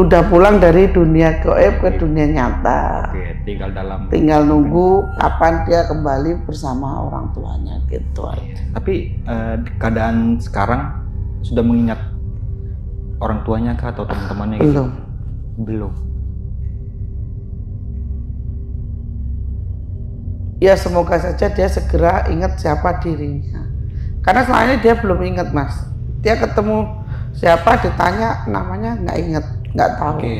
udah pulang dari dunia gaib ke dunia nyata. Oke, tinggal nunggu kapan dia kembali bersama orang tuanya gitu aja. Tapi keadaan sekarang sudah mengingat orang tuanya kah atau teman-temannya gitu? Belum. Ya semoga saja dia segera ingat siapa dirinya. Karena selama ini dia belum ingat, Mas. Dia ketemu siapa ditanya namanya nggak ingat, nggak tahu. Oke.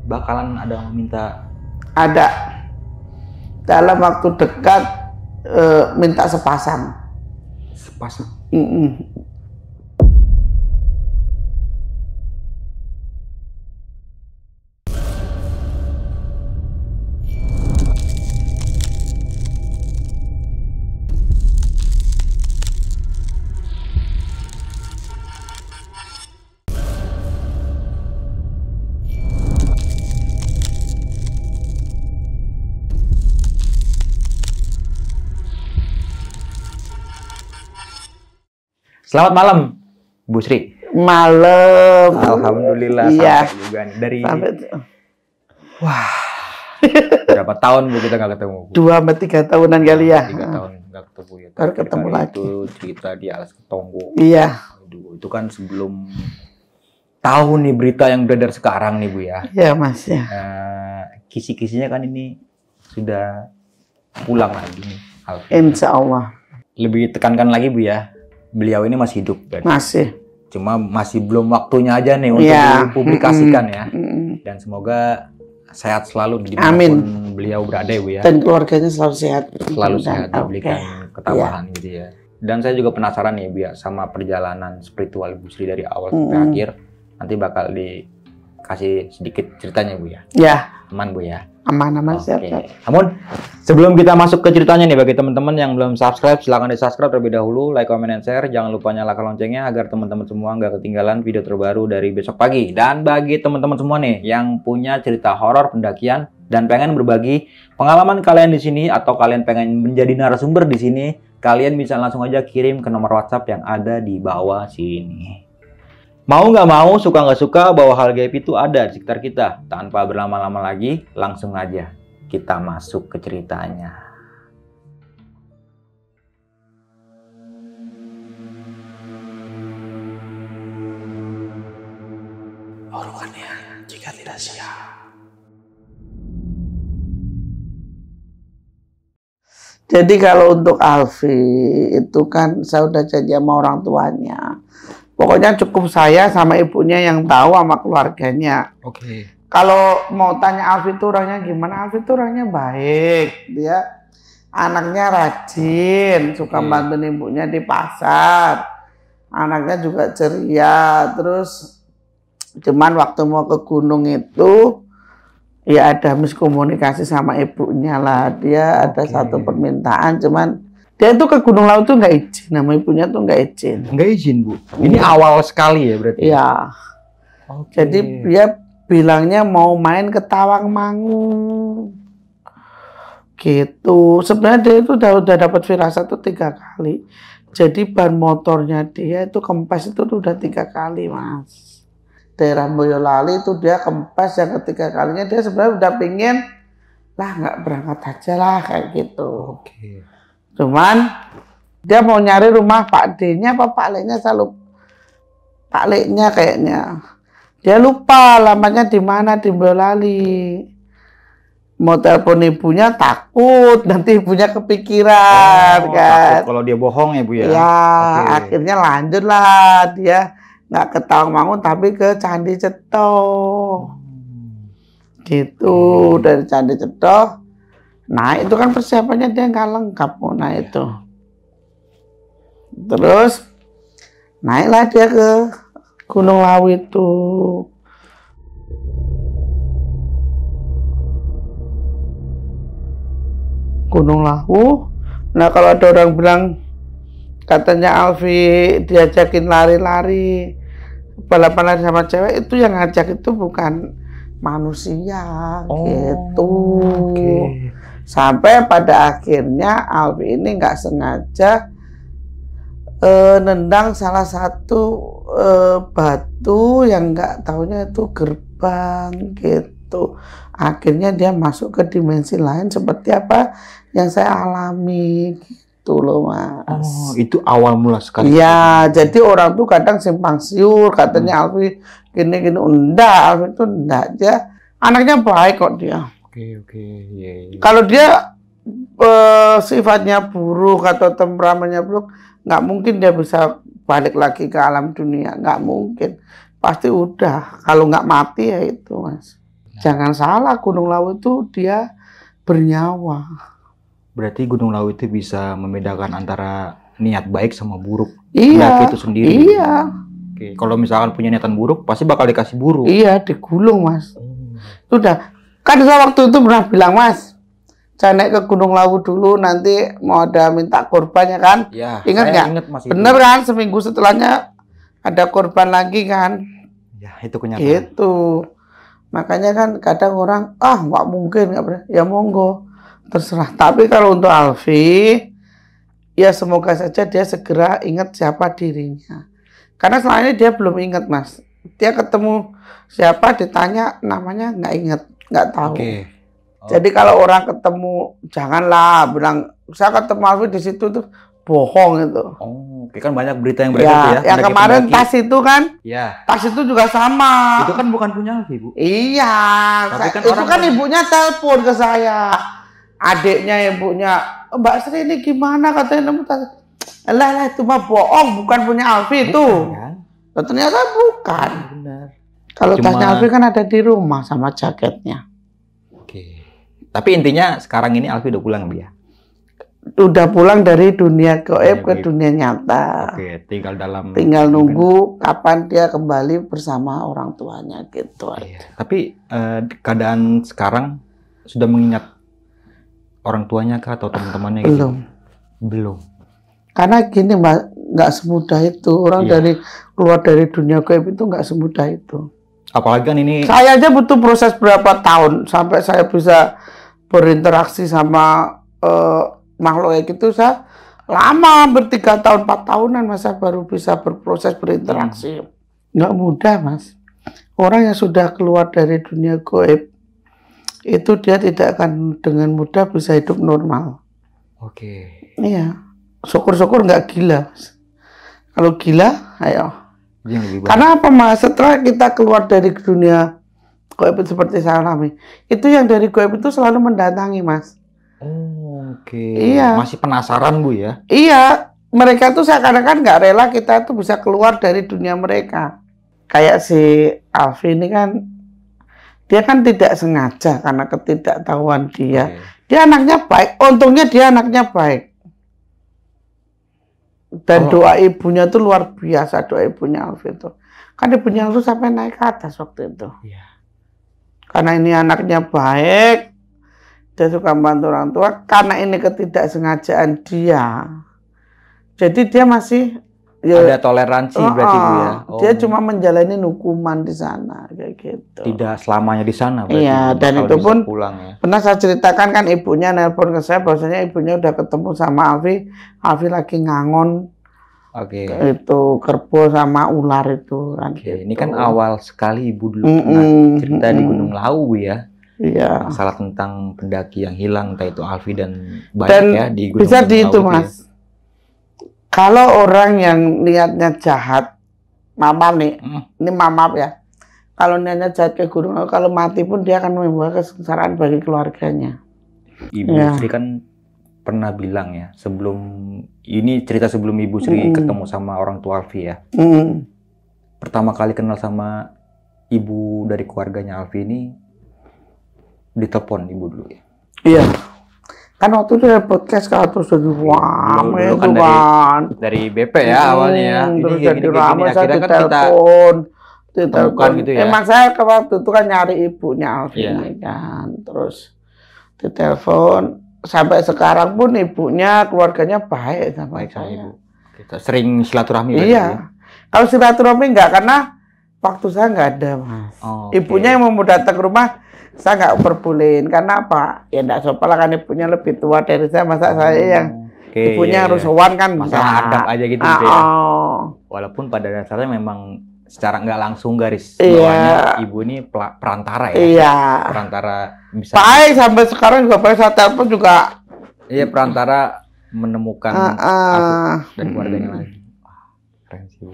Bakalan ada yang minta? Ada. Dalam waktu dekat minta sepasang. Sepasang? Selamat malam, Bu Sri. Malam. Alhamdulillah iya. Sampai juga nih dari. Wah. Berapa tahun Bu kita nggak ketemu? Bu? 2-3 tahunan kali ya. 3 tahun nggak ketemu ya. Baru ketemu lagi. Itu cerita di Alas Ketonggo. Iya. Aduh, itu kan sebelum tahu nih berita yang beredar sekarang nih Bu ya. Iya Mas ya. Kisi-kisinya kan ini sudah pulang lagi nih. Insya Allah. Lebih tekankan lagi Bu ya. Beliau ini masih hidup berarti. Masih. Cuma masih belum waktunya aja nih untuk dipublikasikan ya. Dan semoga sehat selalu dimanapun beliau berada Bu ya. Dan keluarganya selalu sehat. Selalu sehat, diberikan ketabahan gitu ya. Dan saya juga penasaran nih Bu ya sama perjalanan spiritual Bu Sri dari awal sampai akhir. Nanti bakal dikasih sedikit ceritanya Bu ya. Ya. Aman Bu ya. Aman-aman siap. Namun sebelum kita masuk ke ceritanya nih, bagi teman-teman yang belum subscribe, silahkan di subscribe terlebih dahulu, like, comment, and share. Jangan lupa nyalakan loncengnya agar teman-teman semua nggak ketinggalan video terbaru dari besok pagi. Dan bagi teman-teman semua nih yang punya cerita horor pendakian dan pengen berbagi pengalaman kalian di sini atau kalian pengen menjadi narasumber di sini, kalian bisa langsung aja kirim ke nomor WhatsApp yang ada di bawah sini. Mau nggak mau, suka nggak suka, bahwa hal gaib itu ada di sekitar kita. Tanpa berlama-lama lagi, langsung aja kita masuk ke ceritanya. Urutannya jika tidak siap. Jadi kalau untuk Alfi itu kan saya udah janji sama orang tuanya. Pokoknya cukup saya sama ibunya yang tahu sama keluarganya. Oke. Kalau mau tanya Alfi itu orangnya gimana? Alfi itu orangnya baik. Dia anaknya rajin, suka bantuin ibunya di pasar. Anaknya juga ceria. Terus cuman waktu mau ke gunung itu ya ada miskomunikasi sama ibunya lah. Dia ada satu permintaan, cuman dia itu ke Gunung Lawu tuh nggak izin, nama ibunya tuh nggak izin. Nggak izin Bu? Ini awal sekali ya berarti? Iya. Jadi dia bilangnya mau main ke Tawangmangu. Gitu. Sebenarnya dia itu udah dapat firasat tuh 3 kali. Jadi ban motornya dia itu kempes itu tuh udah 3 kali Mas. Daerah Boyolali itu dia kempes yang ketiga kalinya dia sebenarnya udah pingin lah nggak berangkat aja lah kayak gitu. Cuman dia mau nyari rumah Pak D-nya apa Pak Le-nya, saya lupa. Pak Le-nya kayaknya. Dia lupa lamanya di mana di Boyolali. Mau telepon ibunya takut nanti ibunya kepikiran kan. Kalau dia bohong ya Bu ya. Ya, akhirnya lanjut lah dia nggak ke Tawangmangu tapi ke Candi Cetho. Gitu dari Candi Cetho. Nah itu kan persiapannya dia nggak lengkap nah itu. Terus naiklah dia ke Gunung Lawu itu. Gunung Lawu. Nah kalau ada orang bilang katanya Alfi diajakin lari-lari, balapan lari sama cewek, itu yang ngajak itu bukan manusia gitu. Sampai pada akhirnya Alfi ini nggak sengaja nendang salah satu batu yang nggak taunya itu gerbang gitu. Akhirnya dia masuk ke dimensi lain seperti apa yang saya alami gitu loh Mas. Oh, itu awal mula sekali. Iya, jadi orang tuh kadang simpang siur katanya Alfi gini-gini, enggak, Alfi itu enggak, dia anaknya baik kok dia. Oke, iya. Kalau dia sifatnya buruk atau temperamennya buruk, nggak mungkin dia bisa balik lagi ke alam dunia, nggak mungkin. Pasti udah, kalau nggak mati ya itu Mas. Jangan salah, Gunung Lawu itu dia bernyawa. Berarti Gunung Lawu itu bisa membedakan antara niat baik sama buruk. Iya, pendaki itu sendiri. Iya. Oke, kalau misalkan punya niatan buruk, pasti bakal dikasih buruk. Iya, digulung Mas. Sudah, kan saya waktu itu pernah bilang Mas, saya naik ke Gunung Lawu dulu, nanti mau ada minta korbannya kan? Ya, ingat nggak? Bener kan? Seminggu setelahnya ada korban lagi kan? Ya, itu kenyataan. Itu. Makanya kan kadang orang, nggak mungkin, nggak pernah. Ya monggo, terserah. Tapi kalau untuk Alfi, ya semoga saja dia segera ingat siapa dirinya. Karena selama ini dia belum ingat Mas. Dia ketemu siapa, ditanya namanya nggak ingat, nggak tahu. Oke. Jadi kalau orang ketemu, janganlah bilang saya ketemu Alfi di situ tuh bohong itu. Oh, oke, kan banyak berita yang beredar ya. Yang kemarin tas itu kan, ya. Tas itu juga sama. Itu kan bukan punya Alfi, Bu. Iya, tapi kan itu kan ibunya telepon ke saya, adiknya ibunya, Mbak Sri ini gimana katanya nemu tas. Lah itu mah bohong, bukan punya Alfi itu. Kan? Ternyata bukan. Benar. Kalau tasnya Alfi kan ada di rumah sama jaketnya. Oke. Tapi intinya sekarang ini Alfi udah pulang, Bu ya? Udah pulang dari dunia gaib ke dunia nyata. Oke, tinggal nunggu kapan dia kembali bersama orang tuanya gitu. Iya. Tapi keadaan sekarang sudah mengingat orang tuanya kah atau teman-temannya gitu? Belum. Karena gini Mbak, nggak semudah itu orang dari keluar dari dunia gaib itu nggak semudah itu. Apalagi kan ini. Saya aja butuh proses berapa tahun sampai saya bisa berinteraksi sama makhluk kayak gitu. Saya lama, hampir 3 tahun, 4 tahunan masa baru bisa berproses berinteraksi. Nggak mudah Mas. Orang yang sudah keluar dari dunia gaib itu dia tidak akan dengan mudah bisa hidup normal. Oke. Iya. Syukur-syukur nggak gila Mas. Kalau gila, ayo. Karena apa Mas? Setelah kita keluar dari dunia gaib seperti saya alami, itu yang dari gaib itu selalu mendatangi Mas. Oke. Iya. Masih penasaran Bu ya? Iya. Mereka tuh seakan-akan nggak rela kita tuh bisa keluar dari dunia mereka. Kayak si Alfi ini kan, dia kan tidak sengaja karena ketidaktahuan dia. Dia anaknya baik. Untungnya dia anaknya baik. Dan doa ibunya tuh luar biasa, doa ibunya Alfi itu. Kan ibunya Alfi sampai naik ke atas waktu itu. Iya. Karena ini anaknya baik, dia suka membantu orang tua, karena ini ketidaksengajaan dia. Jadi dia masih ada toleransi berarti Bu ya. Dia cuma menjalani hukuman di sana kayak gitu. Tidak selamanya di sana berarti. Iya, dan itu pun pulang, ya. Pernah saya ceritakan kan ibunya nelpon ke saya bahwasanya ibunya udah ketemu sama Alfi. Alfi lagi ngangon. Oke. Itu kerbau sama ular itu kan. Gitu. Ini kan awal sekali Ibu dulu pernah cerita di Gunung Lawu ya. Iya. Masalah tentang pendaki yang hilang, entah itu Alfi dan banyak dan ya di Gunung bisa di itu Lawu Mas. Ya. Kalau orang yang niatnya jahat, mamam nih, ini mamam ya. Kalau niatnya jahat ke gunung, kalau mati pun dia akan membawa kesengsaraan bagi keluarganya. Ibu Sri kan pernah bilang ya, sebelum ini cerita sebelum Ibu Sri ketemu sama orang tua Alfi ya. Pertama kali kenal sama ibu dari keluarganya Alfi ini, ditelepon Ibu dulu ya. Iya. Kan waktu itu ada podcast kan terus jadi rame kan dari BP ya awalnya ya. Terus ini jadi rame, saya akhirnya kan ditelepon gitu ya. Emang saya ke waktu itu kan nyari ibunya Alfi kan, terus ditelepon. Sampai sekarang pun ibunya, keluarganya baik sama saya. Kita sering silaturahmi. Iya. Kalau silaturahmi enggak, karena waktu saya nggak ada Mas. Ibunya yang mau datang ke rumah, saya nggak perbolehin. Karena apa? Ya enggak sopan lah, kan ibunya lebih tua dari saya. Masa saya yang Ibunya harus sowan kan masalah adab aja gitu, gitu ya. Walaupun pada dasarnya memang secara nggak langsung garis iya. bawahnya ibu ini perantara ya. Iya. Perantara bisa. Baik sampai sekarang juga pada saat telepon juga. Iya, perantara menemukan aku dan keluarganya lagi. Wah, keren sih, Bu.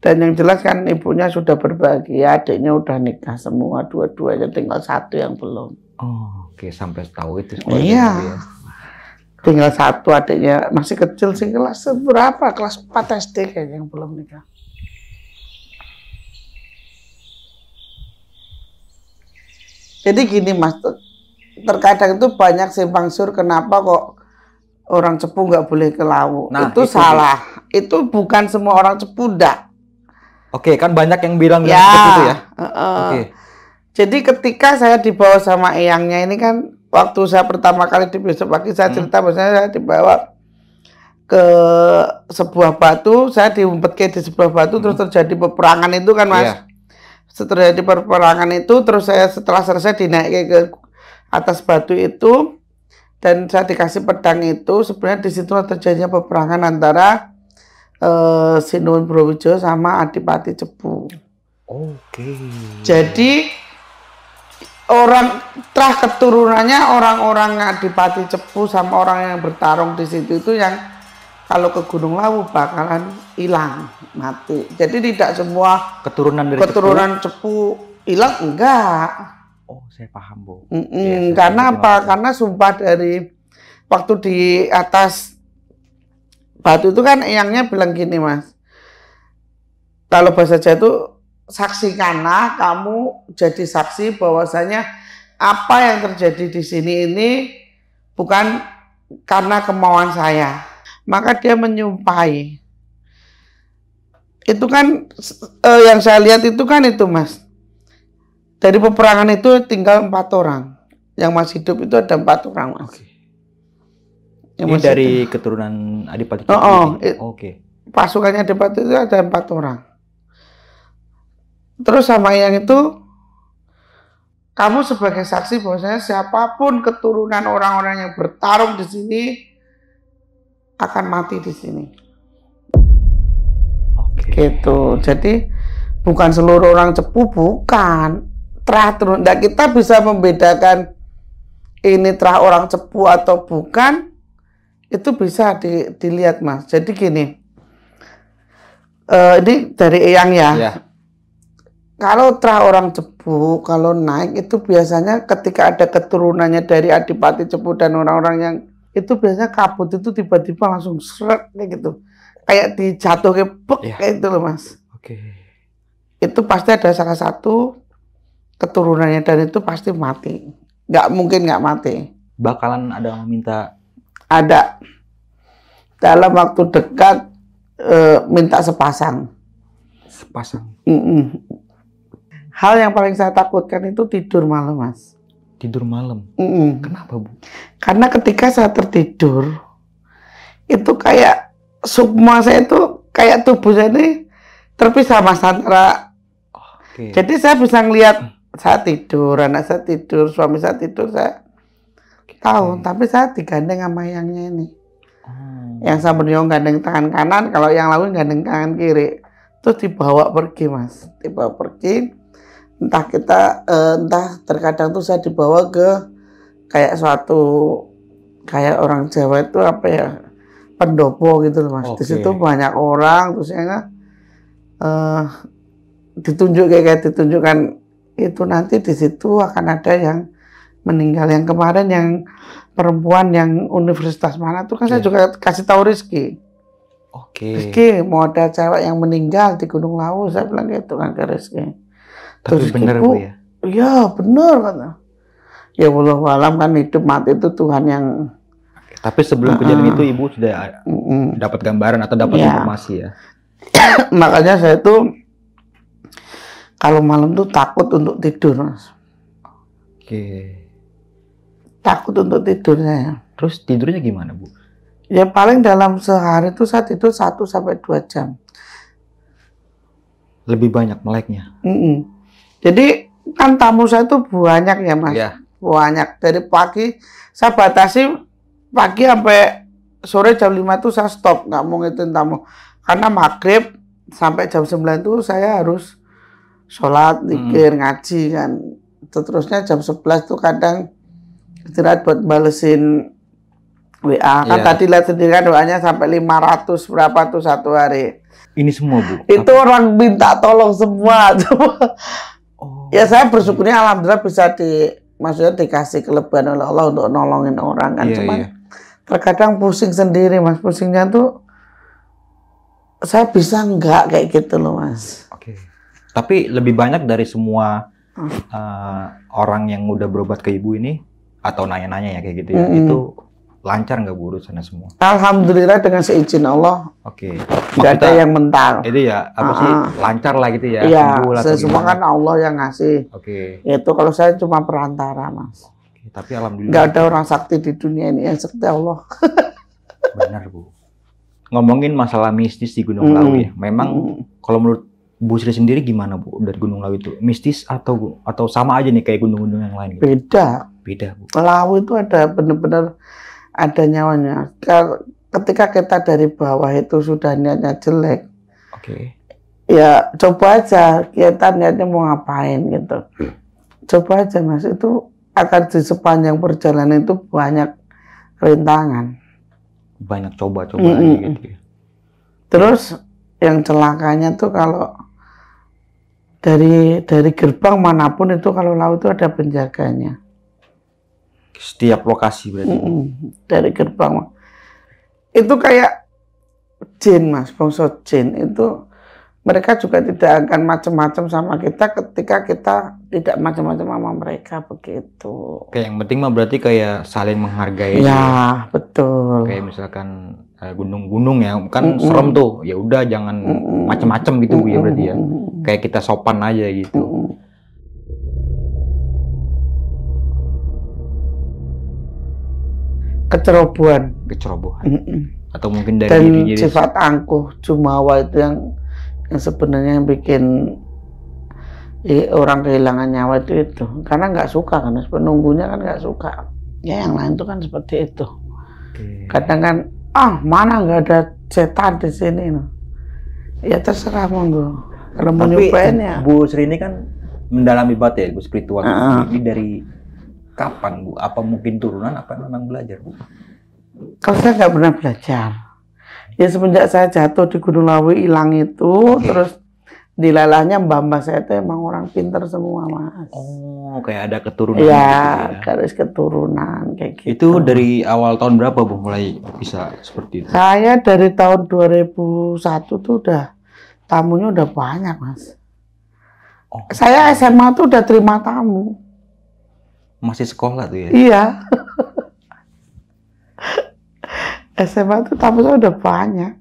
Dan yang jelas kan ibunya sudah berbahagia, adiknya udah nikah semua, dua-duanya tinggal satu yang belum. Oh, oke, sampai tahu itu. Iya. Ya. Tinggal satu adiknya masih kecil sih, kelas berapa? Kelas 4 SD kayaknya yang belum nikah. Jadi gini Mas, terkadang itu banyak simpang siur kenapa kok orang cepu nggak boleh ke laut. Nah, itu salah. Itu bukan semua orang cepu, enggak. Oke, kan banyak yang bilang seperti itu ya. Oke. Jadi ketika saya dibawa sama eyangnya ini kan, waktu saya pertama kali di Besok Pagi saya cerita bahwasanya saya dibawa ke sebuah batu, saya diumpetkan di sebuah batu, terus terjadi peperangan itu kan Mas. Yeah. Setelah terjadi peperangan itu, terus saya setelah selesai dinaikkan ke atas batu itu, dan saya dikasih pedang itu, sebenarnya di situ terjadinya peperangan antara Sinuhun Browijo sama Adipati Cepu. Oke. Jadi orang trah keturunannya orang-orang Adipati Cepu sama orang yang bertarung di situ itu yang kalau ke Gunung Lawu bakalan hilang, mati. Jadi tidak semua keturunan dari Cepu hilang, enggak. Oh, saya paham, Bu. Karena apa? Karena sumpah dari waktu di atas batu itu kan eyangnya bilang gini Mas, kalau bahasa Jawa itu saksikanlah, kamu jadi saksi bahwasanya apa yang terjadi di sini ini bukan karena kemauan saya. Maka dia menyumpahi. Itu kan yang saya lihat itu kan itu Mas, dari peperangan itu tinggal 4 orang. Yang masih hidup itu ada 4 orang Mas. Oke. Ini dari keturunan Adipati Cepu. Oke. Pasukannya Adipati itu ada 4 orang. Terus sama yang itu, kamu sebagai saksi bahwasanya siapapun keturunan orang-orang yang bertarung di sini akan mati di sini. Oke. Gitu. Jadi bukan seluruh orang Cepu, bukan. Teratur. Nah, kita bisa membedakan ini terah orang Cepu atau bukan. Itu bisa dilihat Mas. Jadi gini, ini dari eyang ya. Yeah. Kalau terah orang Cepu, kalau naik itu biasanya ketika ada keturunannya dari Adipati Cepu dan orang-orang yang itu biasanya kabut itu tiba-tiba langsung seret kayak gitu, kayak dijatuh kayak itu loh Mas. Oke. Itu pasti ada salah satu keturunannya dan itu pasti mati. Nggak mungkin nggak mati. Bakalan ada yang meminta. Ada dalam waktu dekat minta sepasang. Hal yang paling saya takutkan itu tidur malam Mas. Tidur malam? Kenapa Bu? Karena ketika saya tertidur itu kayak sukma saya itu kayak tubuh saya ini terpisah Mas antara. Jadi saya bisa ngelihat saya tidur, anak saya tidur, suami saya tidur, saya tahu, tapi saya digandeng sama eyangnya ini. Yang saya berdua gandeng tangan kanan, kalau yang lain gandeng tangan kiri. Terus dibawa pergi Mas, dibawa pergi. Entah terkadang tuh saya dibawa ke kayak kayak orang Jawa itu apa ya, pendopo gitu loh Mas. Di situ banyak orang, terus ditunjukkan itu nanti di situ akan ada yang meninggal. Yang kemarin yang perempuan yang universitas mana tuh kan saya juga kasih tahu Rizky. Rizky mau ada cewek yang meninggal di Gunung Lawu, saya bilang gitu kan ke Rizky. Tapi benar Bu ya? Iya benar kata. Ya Allah alam kan hidup mati itu Tuhan yang. Tapi sebelum kejadian itu Ibu sudah dapat gambaran atau dapat informasi ya? Makanya saya tuh kalau malam tuh takut untuk tidur Mas. Takut untuk tidur saya. Terus tidurnya gimana Bu? Ya paling dalam sehari itu saya tidur 1 sampai 2 jam. Lebih banyak meleknya? Jadi kan tamu saya itu banyak ya Mas. Banyak. Dari pagi saya batasi pagi sampai sore jam 5 tuh saya stop, nggak mau ngituin tamu. Karena maghrib sampai jam 9 tuh saya harus sholat, zikir, ngaji kan. Terusnya jam 11 tuh kadang istirahat buat balesin WA. Kan tadi lihat sendiri kan doanya sampai 500 berapa tuh satu hari. Ini semua, Bu? Itu orang minta tolong semua. Ya saya bersyukurnya alhamdulillah bisa maksudnya dikasih kelebihan oleh Allah untuk nolongin orang kan. Cuman terkadang pusing sendiri Mas. Pusingnya tuh saya bisa enggak kayak gitu loh Mas. Oke. Tapi lebih banyak dari semua orang yang udah berobat ke Ibu ini atau nanya-nanya ya kayak gitu ya, itu lancar nggak Bu urusannya semua? Alhamdulillah dengan seizin Allah. Oke. Tidak ada yang mental. Itu ya apa sih lancar lah gitu ya? Iya. Semua kan Allah yang ngasih. Oke. Itu kalau saya cuma perantara Mas. Oke, tapi alhamdulillah. Nggak ada orang sakti di dunia ini yang sakti Allah. Benar Bu. Ngomongin masalah mistis di Gunung Lawu ya. Memang kalau menurut Bu Sri sendiri gimana Bu dari Gunung Lawu itu? Mistis atau sama aja nih kayak gunung-gunung yang lain gitu? Beda. Beda Bu. Lawu itu ada benar-benar ada nyawanya. Ketika kita dari bawah itu sudah niatnya jelek, ya coba aja kita niatnya mau ngapain gitu. Coba aja Mas, itu akan di sepanjang perjalanan itu banyak rintangan. Banyak coba-coba gitu ya. Terus yang celakanya tuh kalau dari gerbang manapun itu kalau laut itu ada penjaganya. Setiap lokasi berarti. Dari gerbang. Itu kayak jin Mas, bangsa jin itu mereka juga tidak akan macam-macam sama kita ketika kita tidak macam-macam sama mereka begitu. Kayak yang penting mah berarti kayak saling menghargai. Ya, betul. Kayak misalkan gunung-gunung ya, kan serem tuh. Ya udah jangan macam-macam gitu Bu ya berarti ya. Kayak kita sopan aja gitu. Kecerobohan. Atau mungkin dari dan diri sifat angkuh jumawa itu yang sebenarnya yang bikin orang kehilangan nyawa itu karena nggak suka kan penunggunya kan nggak suka ya yang lain itu kan seperti itu. Kadang kan mana nggak ada setan di sini ya terserah monggo kalau mau nyobain ya. Bu Sri ini kan mendalami banget ya Bu spiritual ini dari kapan Bu? Apa mungkin turunan? Apa memang belajar Bu? Kalau saya nggak pernah belajar. Ya semenjak saya jatuh di Gunung Lawu hilang itu, terus dilalahnya mbah-mbah saya itu emang orang pinter semua Mas. Oh, kayak ada keturunan. Iya, gitu ya. Garis keturunan kayak gitu. Itu dari awal tahun berapa Bu mulai bisa seperti itu? Saya dari tahun 2001 tuh udah tamunya udah banyak Mas. Saya SMA tuh udah terima tamu. Masih sekolah tuh ya? Iya. SMA tuh tamunya udah banyak.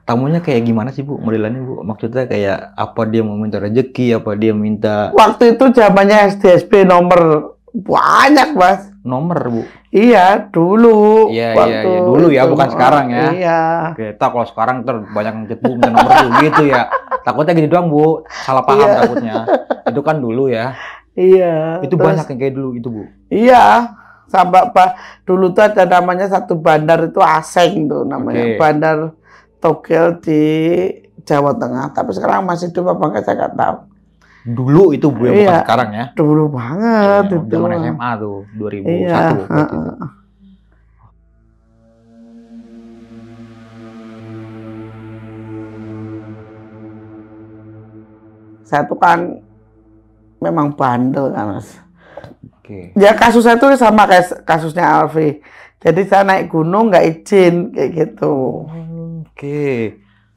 Tamunya kayak gimana sih Bu? Modelannya Bu? Maksudnya kayak apa dia mau minta rezeki? Apa dia minta? Waktu itu zamannya SDSP nomor banyak Mas. Nomor Bu? Iya dulu. Iya dulu ya, bukan sekarang ya. Iya. Kita kalau sekarang banyak ngechat Bu minta nomor Bu gitu ya. Takutnya gini doang Bu, salah paham takutnya. Itu kan dulu ya. Iya. Itu terus, banyak yang kayak dulu itu Bu. Iya. Sampai dulu tuh ada namanya satu bandar itu Aseng tuh namanya. Bandar Togel di Jawa Tengah. Tapi sekarang masih hidup apa enggak saya nggak tahu. Dulu itu Bu ya, bukan sekarang ya. Dulu banget itu. Zaman SMA tuh 2001. Iya. Saya tuh kan memang bandel kan Mas. Ya kasus saya tuh sama kayak kasusnya Alfi. Jadi saya naik gunung nggak izin kayak gitu.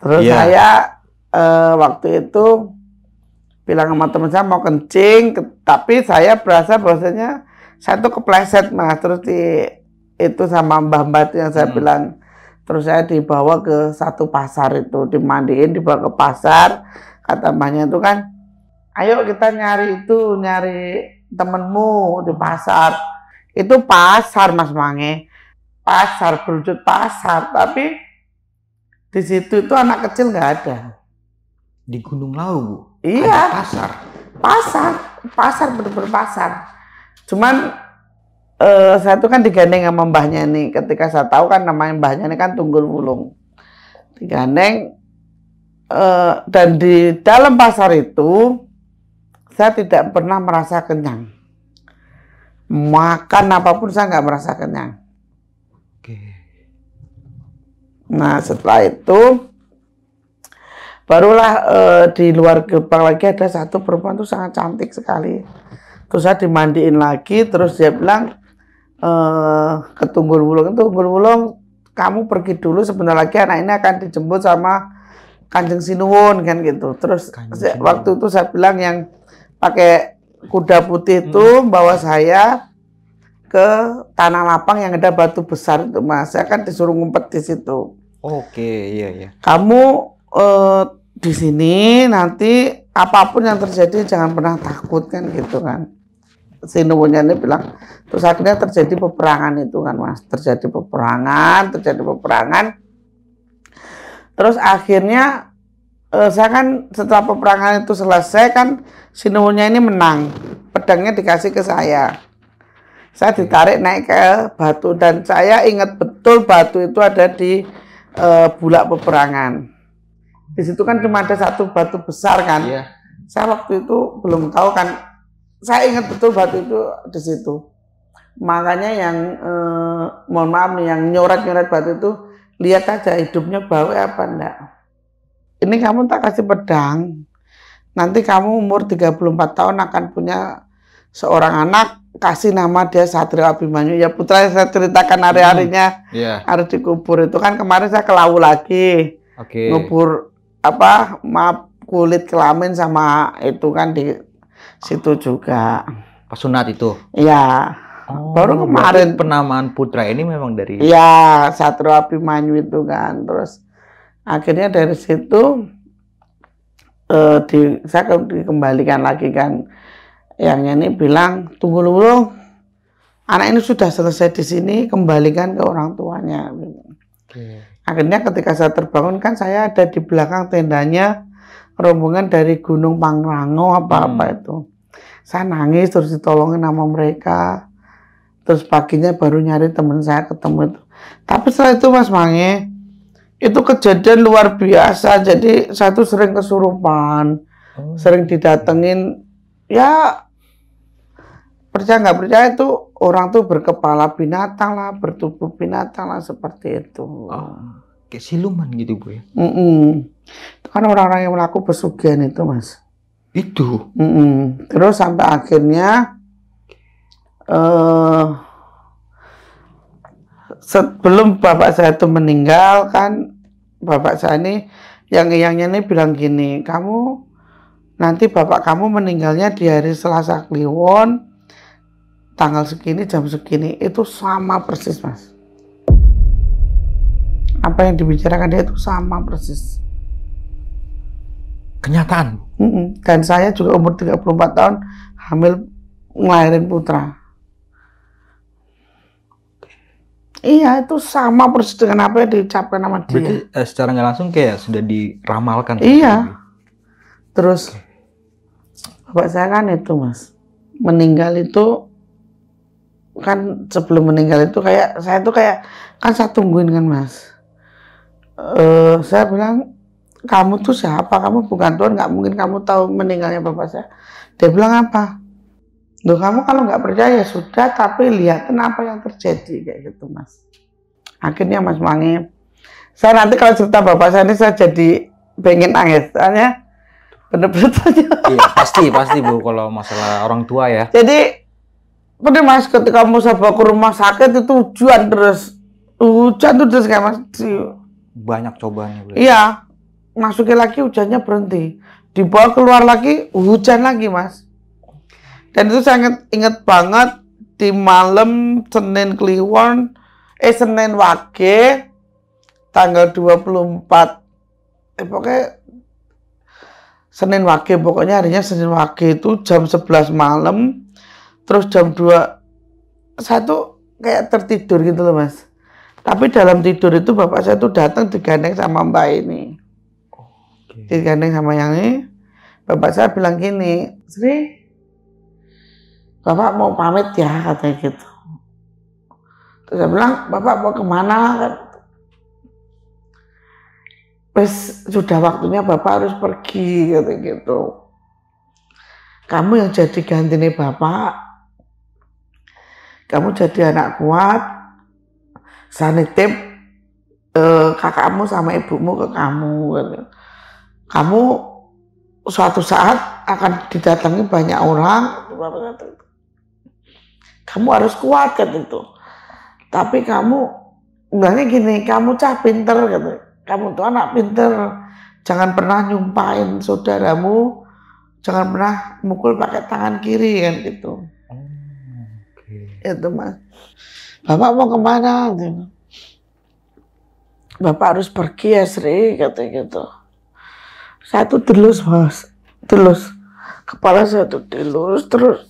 Terus saya waktu itu bilang sama teman saya mau kencing, tapi saya berasa bahwasanya saya tuh kepleset Mas. Terus itu sama mbah-mbah yang saya bilang. Terus saya dibawa ke satu pasar itu, dimandiin, dibawa ke pasar. Kata mbahnya itu kan, ayo kita nyari temenmu di pasar. Itu pasar Mas Mange, pasar berwujud pasar, tapi di situ itu anak kecil nggak ada. Di Gunung Lawu Bu? Iya. Ada pasar? Pasar bener-bener pasar. Cuman saya tuh kan digandeng sama mbahnya nih. Ketika saya tahu kan namanya mbahnya ini kan Tunggul Wulung. Digandeng, dan di dalam pasar itu saya tidak pernah merasa kenyang. Makan apapun saya nggak merasa kenyang. Nah setelah itu barulah di luar gerbang lagi ada satu perempuan tuh sangat cantik sekali. Terus saya dimandiin lagi, terus dia bilang ke Tunggul Wulung, kamu pergi dulu, sebentar lagi anak ini akan dijemput sama Kanjeng Sinuwun kan gitu. Terus waktu itu saya bilang yang pakai kuda putih itu bawa saya ke tanah lapang yang ada batu besar itu Mas. Saya kan disuruh ngumpet di situ. Oke, iya. Kamu di sini nanti apapun yang terjadi jangan pernah takut kan gitu kan. Sinuwunnya ini bilang, terus akhirnya terjadi peperangan itu kan Mas. Terjadi peperangan. Terus akhirnya saya kan setelah peperangan itu selesai kan Sinuwunnya ini menang. Pedangnya dikasih ke saya. Saya ditarik naik ke batu dan saya ingat betul batu itu ada di bulak peperangan. Di situ kan cuma ada satu batu besar kan. Iya. Saya waktu itu belum tahu kan. Saya ingat betul batu itu di situ. Makanya yang mohon maaf nih, yang nyoret-nyoret batu itu lihat aja hidupnya bau apa enggak. Ini kamu tak kasih pedang. Nanti kamu umur 34 tahun akan punya seorang anak, kasih nama dia Satrio Abimanyu. Ya putra saya ceritakan hari-harinya harus dikubur itu kan kemarin saya ke Lawu lagi. Ngubur kulit kelamin sama itu kan di situ juga. Pasunat itu. Iya. Baru kemarin penamaan putra ini memang dari. Iya, Satrio Abimanyu itu kan. Terus akhirnya dari situ saya dikembalikan lagi kan. Yang ini bilang, Tunggul Wulung, anak ini sudah selesai di sini, kembalikan ke orang tuanya. Akhirnya ketika saya terbangun kan saya ada di belakang tendanya rombongan dari Gunung Pangrango apa-apa itu. Saya nangis terus ditolongin sama mereka. Terus paginya baru nyari teman saya ketemu itu. Tapi setelah itu Mas Mange, itu kejadian luar biasa. Jadi saya tuh sering kesurupan, sering didatengin. Ya percaya nggak percaya itu orang tuh berkepala binatang lah, bertubuh binatang lah seperti itu. Kayak siluman gitu Bu ya? Itu kan orang-orang yang melakukan pesugihan itu Mas. Itu? Terus sampai akhirnya sebelum bapak saya itu meninggal kan, bapak saya ini yang-yangnya ini bilang gini, kamu nanti bapak kamu meninggalnya di hari Selasa Kliwon, tanggal segini, jam segini, itu sama persis Mas. Apa yang dibicarakan dia itu sama persis. Kenyataan? Dan saya juga umur 34 tahun, hamil ngelahirin putra. Iya, itu sama persis dengan apa yang diucapkan sama dia. Berarti secara nggak langsung kayak sudah diramalkan. Iya. Terus, bapak saya kan itu Mas, meninggal itu kan sebelum meninggal itu kayak saya tuh kayak kan saya tungguin kan Mas. Saya bilang, kamu tuh siapa? Kamu bukan Tuhan, nggak mungkin kamu tahu meninggalnya bapak saya. Dia bilang apa? Loh, kamu kalau nggak percaya sudah, tapi lihat apa yang terjadi kayak gitu Mas. Akhirnya Mas Mange, saya nanti kalau cerita bapak saya ini saya jadi pengen nangis, soalnya bener-bener iya, pasti Bu kalau masalah orang tua ya. Jadi bener Mas, ketika mau saya bawa ke rumah sakit itu hujan terus kayak Mas. Banyak cobaannya. Iya, masukin lagi hujannya berhenti, dibawa keluar lagi hujan lagi Mas. Dan itu saya inget banget di malam Senin Kliwon, Senin Wage, tanggal 24, pokoknya Senin Wage, pokoknya harinya Senin Wage itu jam 11 malam, terus jam 2, saya tuh kayak tertidur gitu loh Mas. Tapi dalam tidur itu bapak saya tuh datang digandeng sama Mbak ini. Digandeng sama yang ini, bapak saya bilang gini, Sri, bapak mau pamit ya, katanya gitu. Terus saya bilang, Bapak mau kemana? Kan? Wes sudah waktunya Bapak harus pergi gitu. Kamu yang jadi gantinya Bapak, kamu jadi anak kuat, saya nitip kakakmu sama ibumu ke kamu. Gitu. Kamu suatu saat akan didatangi banyak orang, kamu harus kuat kan itu. Tapi kamu bilangnya gini, kamu cah pinter gitu. Kamu tuh anak pinter, jangan pernah nyumpahin saudaramu, jangan pernah mukul pakai tangan kiri kan gitu. Itu Mas. Bapak mau kemana? Gitu. Bapak harus pergi ya Sri, kata gitu. Saya tuh delus Mas, delus. Kepala saya tuh delus terus.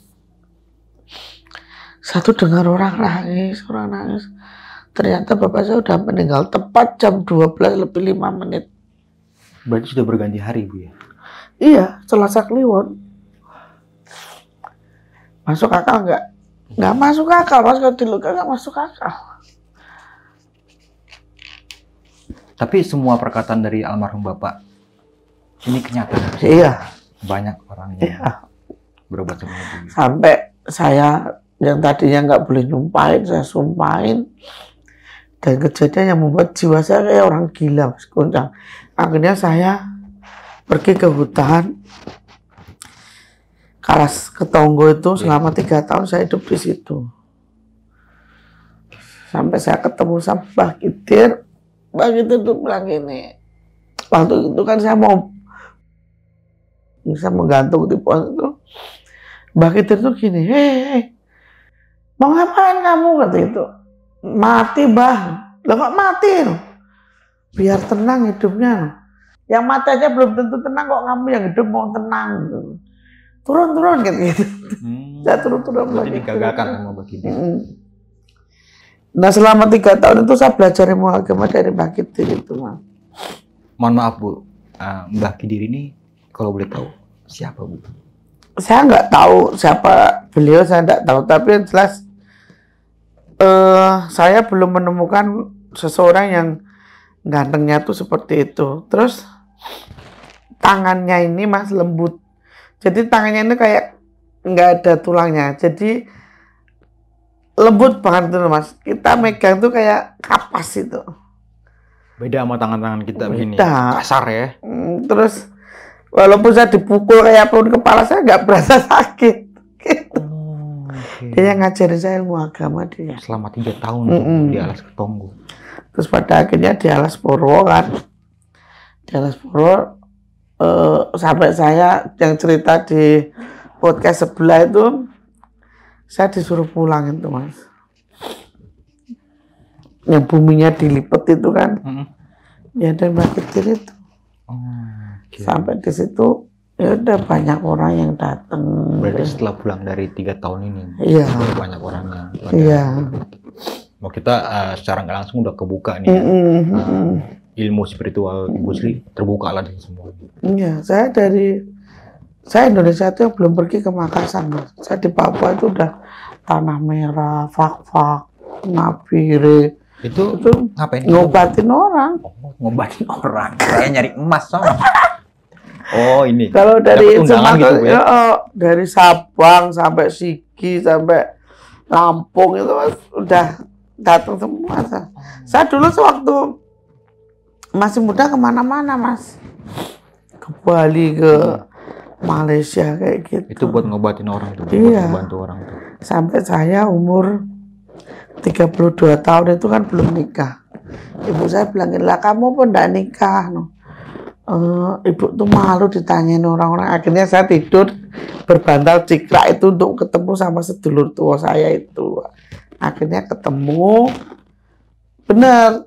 Saya tuh dengar orang nangis. Ternyata bapak saya udah meninggal tepat jam 12:05. Berarti sudah berganti hari, Bu ya? Iya, Selasa Kliwon. Masuk akal nggak? Nggak masuk akal, Mas. Kalau diluka nggak masuk akal. Tapi semua perkataan dari almarhum Bapak ini kenyataan. Iya. Banyak orang yang berobat sama Ibu. Sampai saya yang tadinya nggak boleh nyumpahin, saya sumpahin. Dan kejadian yang membuat jiwa saya kayak orang gila, Mas Kuncang. Akhirnya saya pergi ke hutan. Karas Ketonggo itu selama 3 tahun saya hidup di situ. Sampai saya ketemu sama Mbah Kidir. Mbah Kidir tuh bilang gini. Waktu itu kan saya mau bisa menggantung di pohon itu. Mbah Kidir tuh gini, hei, mau ngapain kamu? Kata itu. Mati, Mbah. Lah kok mati? Biar tenang hidupnya. Yang mati aja belum tentu tenang, kok kamu yang hidup mau tenang. Turun gitu. Saya turun. Berarti digagalkan sama Mbah Kidir. Nah selama 3 tahun itu saya belajar ilmu agama dari Mbah Kidir itu, Mas. Mohon maaf Bu, Mbah Kidir ini kalau boleh tahu siapa Bu? Saya nggak tahu siapa beliau, saya nggak tahu. Tapi yang jelas saya belum menemukan seseorang yang gantengnya tuh seperti itu. Terus tangannya ini Mas lembut. Jadi tangannya ini kayak nggak ada tulangnya. Jadi lembut banget tuh Mas. Kita megang tuh kayak kapas itu. Beda sama tangan-tangan kita begini. Kasar ya. Terus walaupun saya dipukul kayak apapun kepala saya nggak berasa sakit. Gitu. Dia yang ngajarin saya ilmu agama dia. Selama 3 tahun di Alas Ketonggo. Terus pada akhirnya di Alas Purwo kan. Di Alas Purwo sampai saya yang cerita di podcast sebelah itu saya disuruh pulang itu Mas. Yang buminya dilipet itu kan. Ya dan Mbah Kidir itu. Sampai di situ ya udah banyak orang yang datang. Berarti setelah pulang dari 3 tahun ini. Iya. Banyak orangnya. Iya. Mau kita secara nggak langsung udah kebuka nih. Ilmu spiritual Ibu Sri terbuka lah di semua. Iya, saya Indonesia itu yang belum pergi ke Makassar, Mas. Saya di Papua itu udah Tanah Merah, Fak-Fak, Nabire. Itu ngapain? Ngobatin orang. Ngobatin orang. Saya nyari emas sama. Oh ini. Kalau dari Sumatera gitu, ya? Dari Sabang sampai Sigi sampai Lampung itu Mas udah datang semua. Saya dulu sewaktu masih muda kemana-mana Mas, ke Bali, ke Malaysia kayak gitu. Itu buat ngobatin orang tuh, iya. Buat membantu orang tuh. Sampai saya umur 32 tahun itu kan belum nikah. Ibu saya bilangin, lah kamu pun nggak nikah. Ibu tuh malu ditanyain orang-orang. Akhirnya saya tidur berbantal cikrak itu untuk ketemu sama sedulur tua saya itu. Akhirnya ketemu. Bener.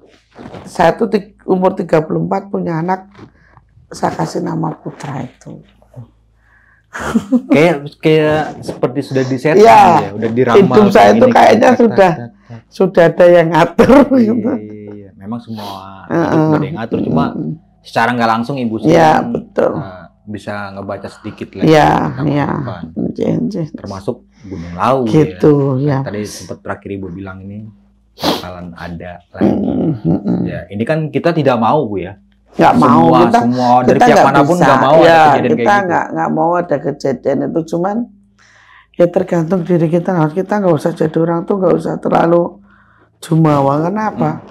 Saya tuh umur 34 punya anak, saya kasih nama Putra itu. kayak seperti sudah disetting ya, udah diramal. Hidup saya itu kayaknya sudah ada yang ngatur gitu. Iya, memang semua hidup ada yang ngatur, cuma secara nggak langsung Ibu Sri betul. Bisa ngebaca sedikit lagi. Termasuk Gunung Lawu. Gitu ya. Tadi sempat terakhir Ibu bilang ini bakalan ada lagi. Ya, ini kan kita tidak mau Bu ya. Nggak mau semua dari pihak manapun nggak mau ya, ada kejadian kita kayak gitu. nggak mau ada kejadian itu, cuman ya tergantung diri kita. Kita nggak usah jadi orang tuh nggak usah terlalu jumawa. Kenapa?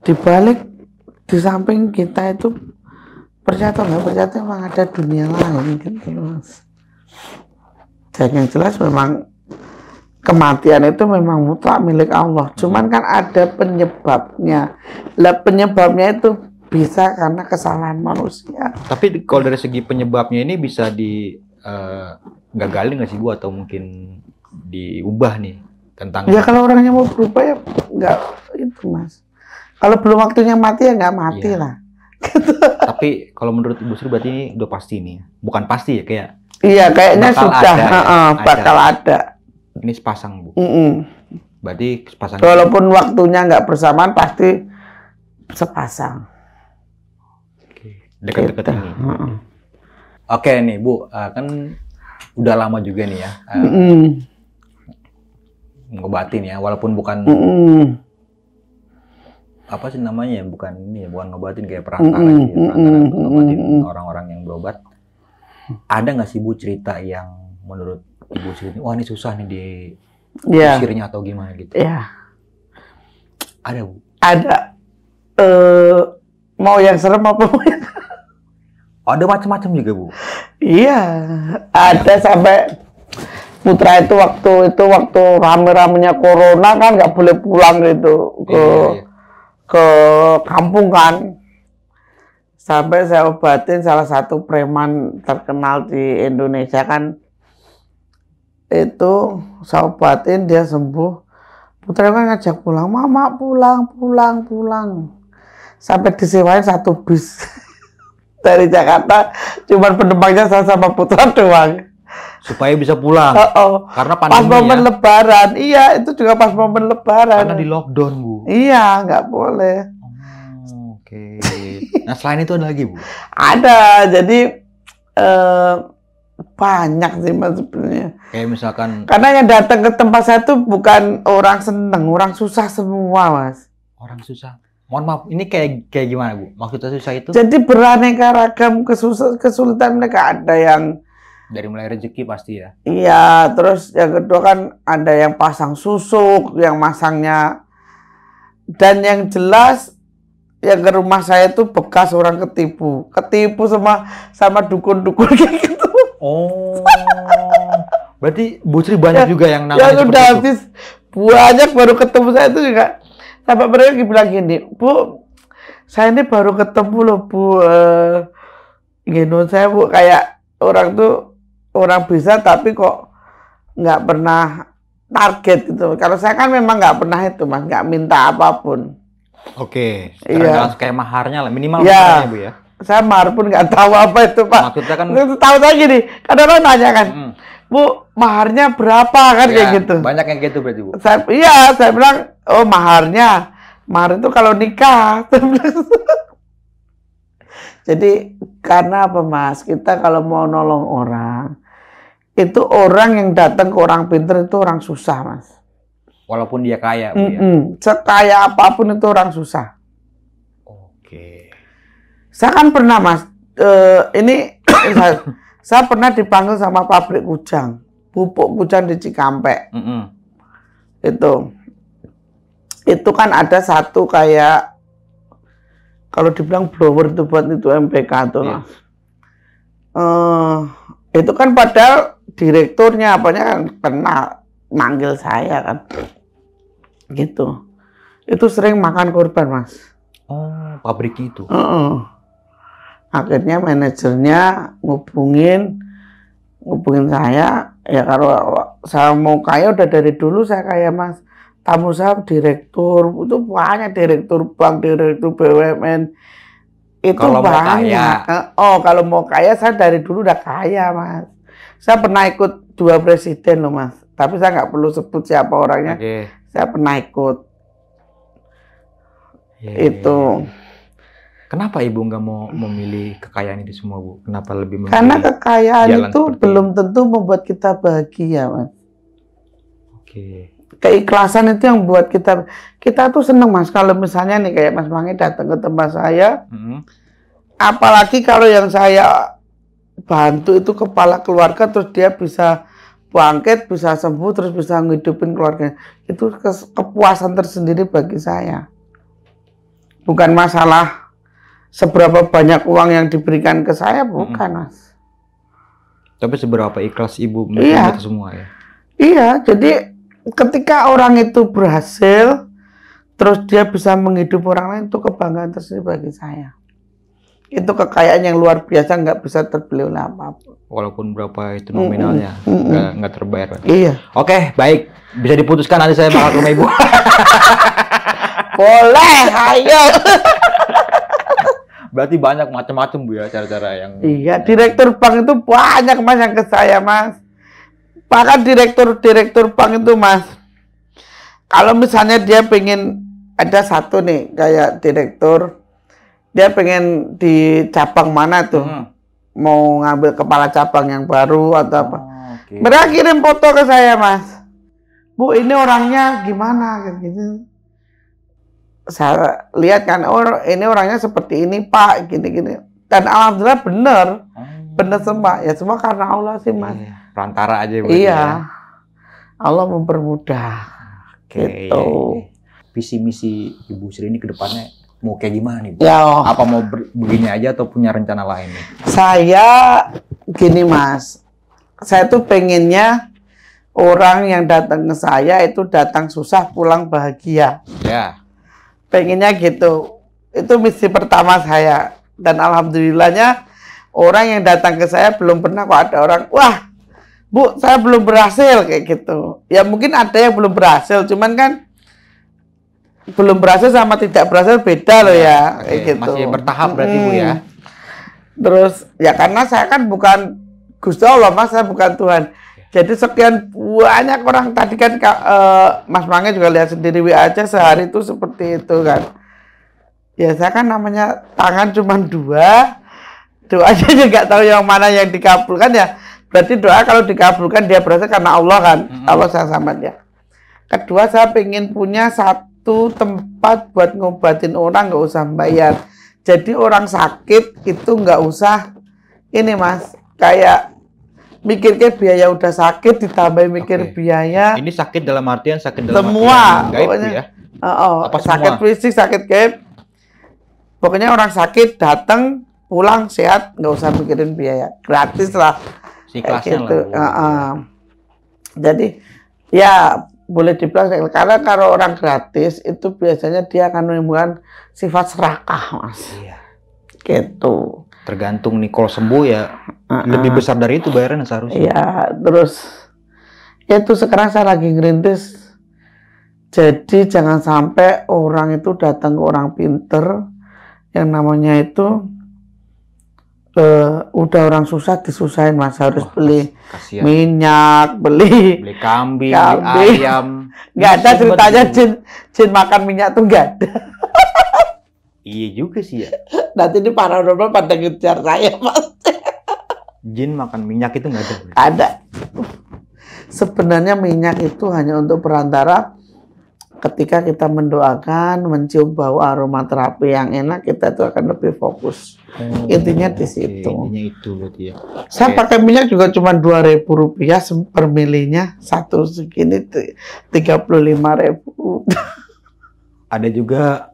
Dibalik di samping kita itu percaya atau nggak percaya memang ada dunia lain gitu Mas. Dan yang jelas memang kematian itu memang mutlak milik Allah. Cuman kan ada penyebabnya. Lah penyebabnya itu bisa karena kesalahan manusia. Tapi kalau dari segi penyebabnya ini bisa gagalin nggak sih Bu, atau mungkin diubah nih tentang? Ya kalau orangnya mau berubah ya nggak itu Mas. Kalau belum waktunya mati ya nggak mati lah. Tapi kalau menurut Ibu Sri berarti ini udah pasti nih, bukan pasti ya kayak? Iya kayaknya bakal sudah ada, bakal ada. Ini sepasang Bu. Berarti sepasang. Walaupun waktunya nggak bersamaan pasti sepasang. Dekat-dekat ini. Oke nih Bu, kan udah lama juga nih ya ngobatin ya, walaupun bukan apa sih namanya, bukan ini ya, bukan ngobatin kayak perantara gitu, perantara untuk ngobatin orang-orang yang berobat. Ada nggak sih Bu cerita yang menurut Ibu Sri ini, wah ini susah nih diusirnya atau gimana gitu? Iya. Ada Bu? Ada. Mau yang serem apa mau yang... Ada macam-macam juga Bu. Iya, ada sampai putra itu waktu rame-ramenya corona kan nggak boleh pulang gitu ke kampung kan. Sampai saya obatin salah satu preman terkenal di Indonesia kan, itu saya obatin dia sembuh. Putra kan ngajak pulang, mama pulang. Sampai disewain 1 bis. Dari Jakarta, cuman penumpangnya saya sama putra doang. Supaya bisa pulang. Karena pandemi pas momen Lebaran, iya itu juga pas momen Lebaran. Karena di lockdown Bu. Iya, nggak boleh. Oke. Nah selain itu ada lagi Bu? Ada, jadi banyak sih Mas sebenarnya. Kayak misalkan. Karena yang datang ke tempat saya tuh bukan orang seneng, orang susah semua Mas. Orang susah. Mohon maaf, ini kayak gimana Bu? Maksudnya susah itu? Jadi beraneka ragam kesulitan mereka. Ada yang dari mulai rezeki pasti ya? Iya, terus yang kedua kan ada yang pasang susuk, yang masangnya. Dan yang jelas yang ke rumah saya itu bekas orang ketipu sama dukun-dukun kayak gitu. Oh, berarti Bu Sri banyak juga yang namanya yang udah habis banyak baru ketemu saya itu juga. Sampai mereka bilang gini, Bu, saya ini baru ketemu loh Bu, saya Bu kayak orang tuh orang bisa tapi kok nggak pernah target gitu. Kalau saya kan memang nggak pernah itu Mas, nggak minta apapun. Oke, iya. Kayak maharnya lah minimal ya, Bu ya. Saya mahar pun nggak tahu apa itu Pak. Maksudnya kan tahu saya gini, kadang orang nanya kan, Bu maharnya berapa kan kayak gitu. Banyak yang gitu berarti Bu. Saya bilang, oh mahar itu kalau nikah. Jadi karena apa Mas? Kita kalau mau nolong orang, itu orang yang datang ke orang pintar itu orang susah Mas. Walaupun dia kaya Bu ya. Sekaya apapun itu orang susah. Oke. Saya kan pernah Mas, saya pernah dipanggil sama pabrik kujang, pupuk kujang di Cikampek. Itu kan ada satu kayak kalau dibilang blower itu buat itu MPK tuh. Itu kan padahal direkturnya apanya kan kenal, manggil saya kan. Gitu. Itu sering makan korban Mas. Oh, pabriknya itu. Akhirnya manajernya ngubungin saya, ya kalau saya mau kaya udah dari dulu saya kaya Mas. Tamu saya direktur, itu banyak direktur bank, direktur BUMN. Itu kalau banyak. Kalau mau kaya saya dari dulu udah kaya Mas. Saya pernah ikut 2 presiden loh Mas. Tapi saya nggak perlu sebut siapa orangnya. Saya pernah ikut. Itu. Kenapa Ibu nggak mau memilih kekayaan itu semua Bu? Kenapa lebih memilih? Karena kekayaan itu belum tentu membuat kita bahagia Mas. keikhlasan itu yang buat kita tuh seneng Mas kalau misalnya nih kayak Mas Mangi datang ke tempat saya, apalagi kalau yang saya bantu itu kepala keluarga terus dia bisa bangkit, bisa sembuh, terus bisa ngidupin keluarga, itu kepuasan tersendiri bagi saya. Bukan masalah seberapa banyak uang yang diberikan ke saya, bukan Mas. Tapi seberapa ikhlas Ibu melakukan itu semua ya? Iya, jadi ketika orang itu berhasil, terus dia bisa menghidupi orang lain, itu kebanggaan tersendiri bagi saya. Itu kekayaan yang luar biasa, nggak bisa terbeli oleh apapun. Walaupun berapa itu nominalnya, nggak terbayar. Iya. Oke, baik. Bisa diputuskan nanti saya bakal ke rumah Ibu. Boleh, ayo. Berarti banyak macam-macam Bu ya cara-cara yang... Iya, direktur bank itu banyak Mas yang ke saya Mas. Bahkan direktur bank itu Mas, kalau misalnya dia pengen ada satu nih kayak direktur, dia pengen di cabang mana tuh, mau ngambil kepala cabang yang baru atau apa, mereka kirim foto ke saya Mas. Bu, ini orangnya gimana gitu. Saya lihat kan, oh ini orangnya seperti ini Pak, gini-gini. Dan alhamdulillah bener semua. Ya semua karena Allah sih Mas. Perantara aja Bu. Iya. Ya. Allah mempermudah. Oke. Gitu. Visi misi Ibu Sri ini ke depannya mau kayak gimana nih Bu? Ya, apa mau begini aja atau punya rencana lain nih? Saya gini Mas. Saya tuh pengennya orang yang datang ke saya itu datang susah pulang bahagia. Ya. Pengennya gitu. Itu misi pertama saya. Dan alhamdulillahnya orang yang datang ke saya belum pernah kok ada orang, wah Bu, saya belum berhasil kayak gitu. Ya mungkin ada yang belum berhasil, cuman kan belum berhasil sama tidak berhasil beda loh ya. Kayak gitu. Masih bertahap berarti Bu ya. Terus ya karena saya kan bukan Gusti Allah Mas, saya bukan Tuhan. Jadi sekian banyak orang tadi kan Mas Mangi juga lihat sendiri WA aja sehari itu seperti itu kan. Ya saya kan namanya tangan cuma dua, doanya juga tahu yang mana yang dikabulkan ya. Berarti doa kalau dikabulkan dia berarti karena Allah kan. Allah saya sama dia. Kedua saya pengen punya satu tempat buat ngobatin orang nggak usah bayar. Jadi orang sakit itu nggak usah ini Mas kayak mikir ke biaya udah sakit ditambah mikir biaya. Ini sakit dalam artian sakit dalam semua artian gaib pokoknya, ya. Apa sakit semua? Fisik, sakit gaib. Pokoknya orang sakit datang pulang sehat nggak usah mikirin biaya, gratis lah. Siklasnya gitu. Lah. Jadi ya boleh dibilang karena kalau orang gratis itu biasanya dia akan menimbulkan sifat serakah Mas. Iya. Gitu. Tergantung nih kalau sembuh ya lebih besar dari itu bayarannya seharusnya. Iya, terus ya itu sekarang saya lagi ngerintis. Jadi jangan sampai orang itu datang ke orang pinter yang namanya itu udah orang susah disusahin Mas, harus beli kasihan. Minyak, beli kambing, beli ayam. Nggak ada ceritanya jin makan minyak tuh nggak ada. Iya juga sih ya. Nanti ini paranormal pada ngejar saya Mas. Jin makan minyak itu nggak ada. Ada. Sebenarnya minyak itu hanya untuk perantara ketika kita mendoakan, mencium bau aromaterapi yang enak, kita itu akan lebih fokus. Intinya di situ. Intinya itu berarti ya. Saya pakai minyak juga cuma Rp2.000 per milinya, satu segini 35.000. Ada juga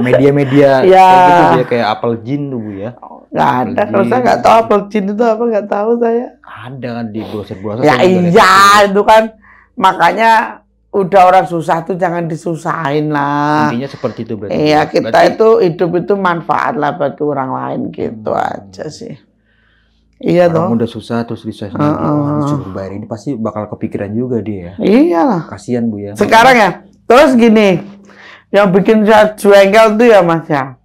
media-media ya. gitu kayak apel jin tuh Bu ya. Nggak ada, kalau saya nggak tahu apel jin itu apa, nggak tahu saya. Ada kan di browser-browser. Ya iya, itu kan makanya udah orang susah tuh jangan disusahin lah. Intinya seperti itu berarti. Iya, kita itu hidup itu manfaat lah bagi orang lain gitu aja sih. Iya orang toh. udah susah terus disusahin lagi. Disuruh bayar ini pasti bakal kepikiran juga dia. Iyalah. Kasihan Bu ya. Sekarang ya, terus gini, yang bikin saya jengkel tuh ya Mas ya.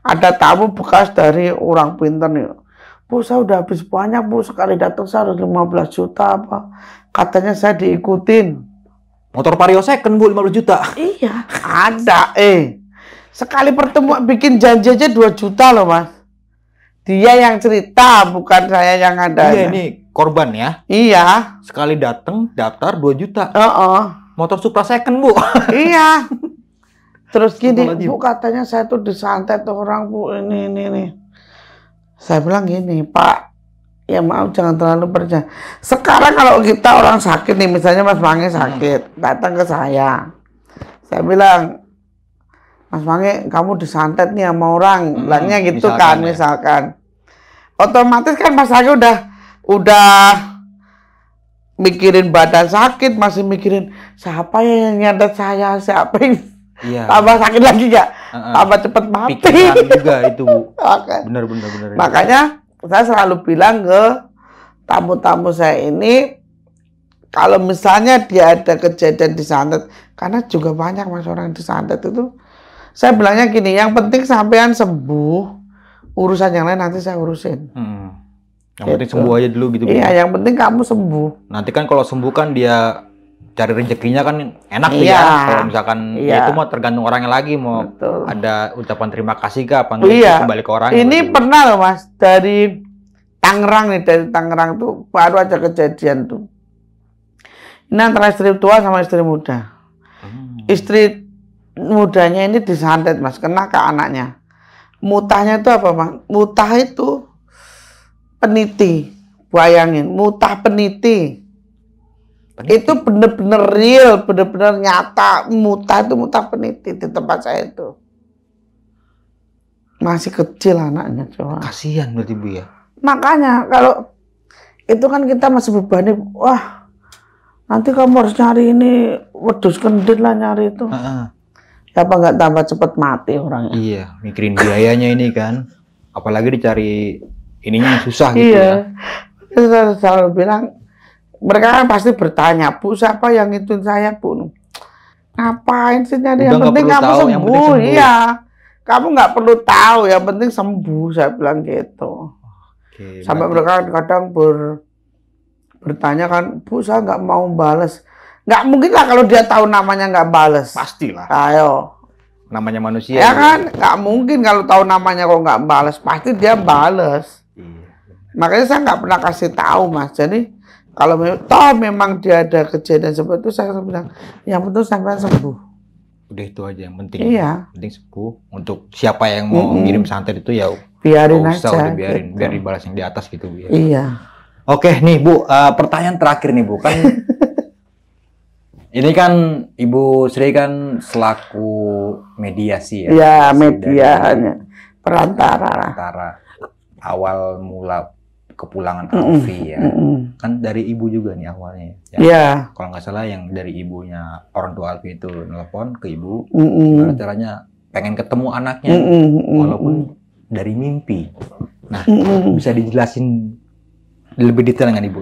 Ada tamu bekas dari orang pinter nih. Bu, saya udah habis banyak Bu, sekali datang saya harus 15 juta apa. Katanya saya diikutin. Motor Vario second Bu 50 juta. Iya, ada. Sekali pertemuan bikin janji aja 2 juta loh Mas. Dia yang cerita, bukan saya yang ada. Iya, ini korban ya. Iya. Sekali datang daftar 2 juta. Motor Supra second, Bu. Iya. Terus gini, Bu, katanya saya tuh disantet orang, Bu, ini. Saya bilang gini, Pak, ya maaf jangan terlalu percaya. Sekarang kalau kita orang sakit nih, misalnya Mas Mange sakit, datang ke saya. Saya bilang, Mas Mange, kamu disantet nih sama orang, bilangnya gitu misalkan. Otomatis kan Mas Mange udah mikirin badan sakit, masih mikirin siapa ya yang nyantet saya, siapa yang tambah sakit lagi gak? Tambah cepet mati. Pikiran juga itu, Bu. Bener. Makanya saya selalu bilang ke tamu-tamu saya ini, kalau misalnya dia ada kejadian disantet, karena juga banyak Mas orang disantet itu, saya bilangnya gini, yang penting sampean sembuh, urusan yang lain nanti saya urusin. Yang penting sembuh aja dulu gitu. Iya, yang penting kamu sembuh. Nanti kan kalau sembuh kan dia cari rezekinya kan enak tuh ya. Kalau misalkan ya itu mau tergantung orangnya lagi, mau ada ucapan terima kasih kah apa enggak, kembali ke orangnya. Ini pernah loh Mas, dari Tangerang tuh baru aja kejadian tuh. Ini antara istri tua sama istri muda. Istri mudanya ini disantet Mas, kena ke anaknya. Mutahnya itu apa Mas? Mutah itu peniti, bayangin, mutah peniti. Itu bener-bener real, bener-bener nyata, mutah itu mutah peniti di tempat saya itu. Masih kecil anaknya, coba. Kasihan berarti Bu ya. Makanya kalau itu kan kita masih bebani, wah nanti kamu harus nyari ini, wedus kendit lah nyari itu. Apa nggak tambah cepet mati orangnya? Iya, mikirin biayanya ini kan, apalagi dicari ininya susah gitu ya. Saya selalu bilang, mereka kan pasti bertanya, Bu, siapa yang ngituin saya, Bu? Ngapain sih nyari? Yang penting kamu sembuh. Iya, kamu nggak perlu tahu, yang penting sembuh, saya bilang gitu. Sampai mereka kadang bertanya kan, Bu, saya nggak mau balas. Nggak mungkin lah kalau dia tahu namanya nggak balas. Pastilah. Ayo. Namanya manusia. Ya kan, nggak mungkin kalau tahu namanya kok nggak balas, pasti dia balas. Makanya saya nggak pernah kasih tahu Mas. Jadi kalau memang dia ada kejadian seperti itu, saya bilang yang penting sampai sembuh. Udah itu aja yang penting. Iya. Penting sembuh. Untuk siapa yang mau ngirim santet itu ya biarin aja. Biarin, biar dibalas yang di atas gitu Bu. Iya. Oke nih Bu, pertanyaan terakhir nih Bu kan. Ini kan Ibu Sri kan selaku mediasi ya. Iya, medianya. Perantara. Awal mula kepulangan Alfi ya. Kan dari ibu juga nih awalnya. Iya. Kalau nggak salah yang dari ibunya orang tua Alfi itu nelpon ke ibu. Gimana caranya pengen ketemu anaknya. Walaupun dari mimpi. Nah, bisa dijelasin lebih detail nggak Ibu?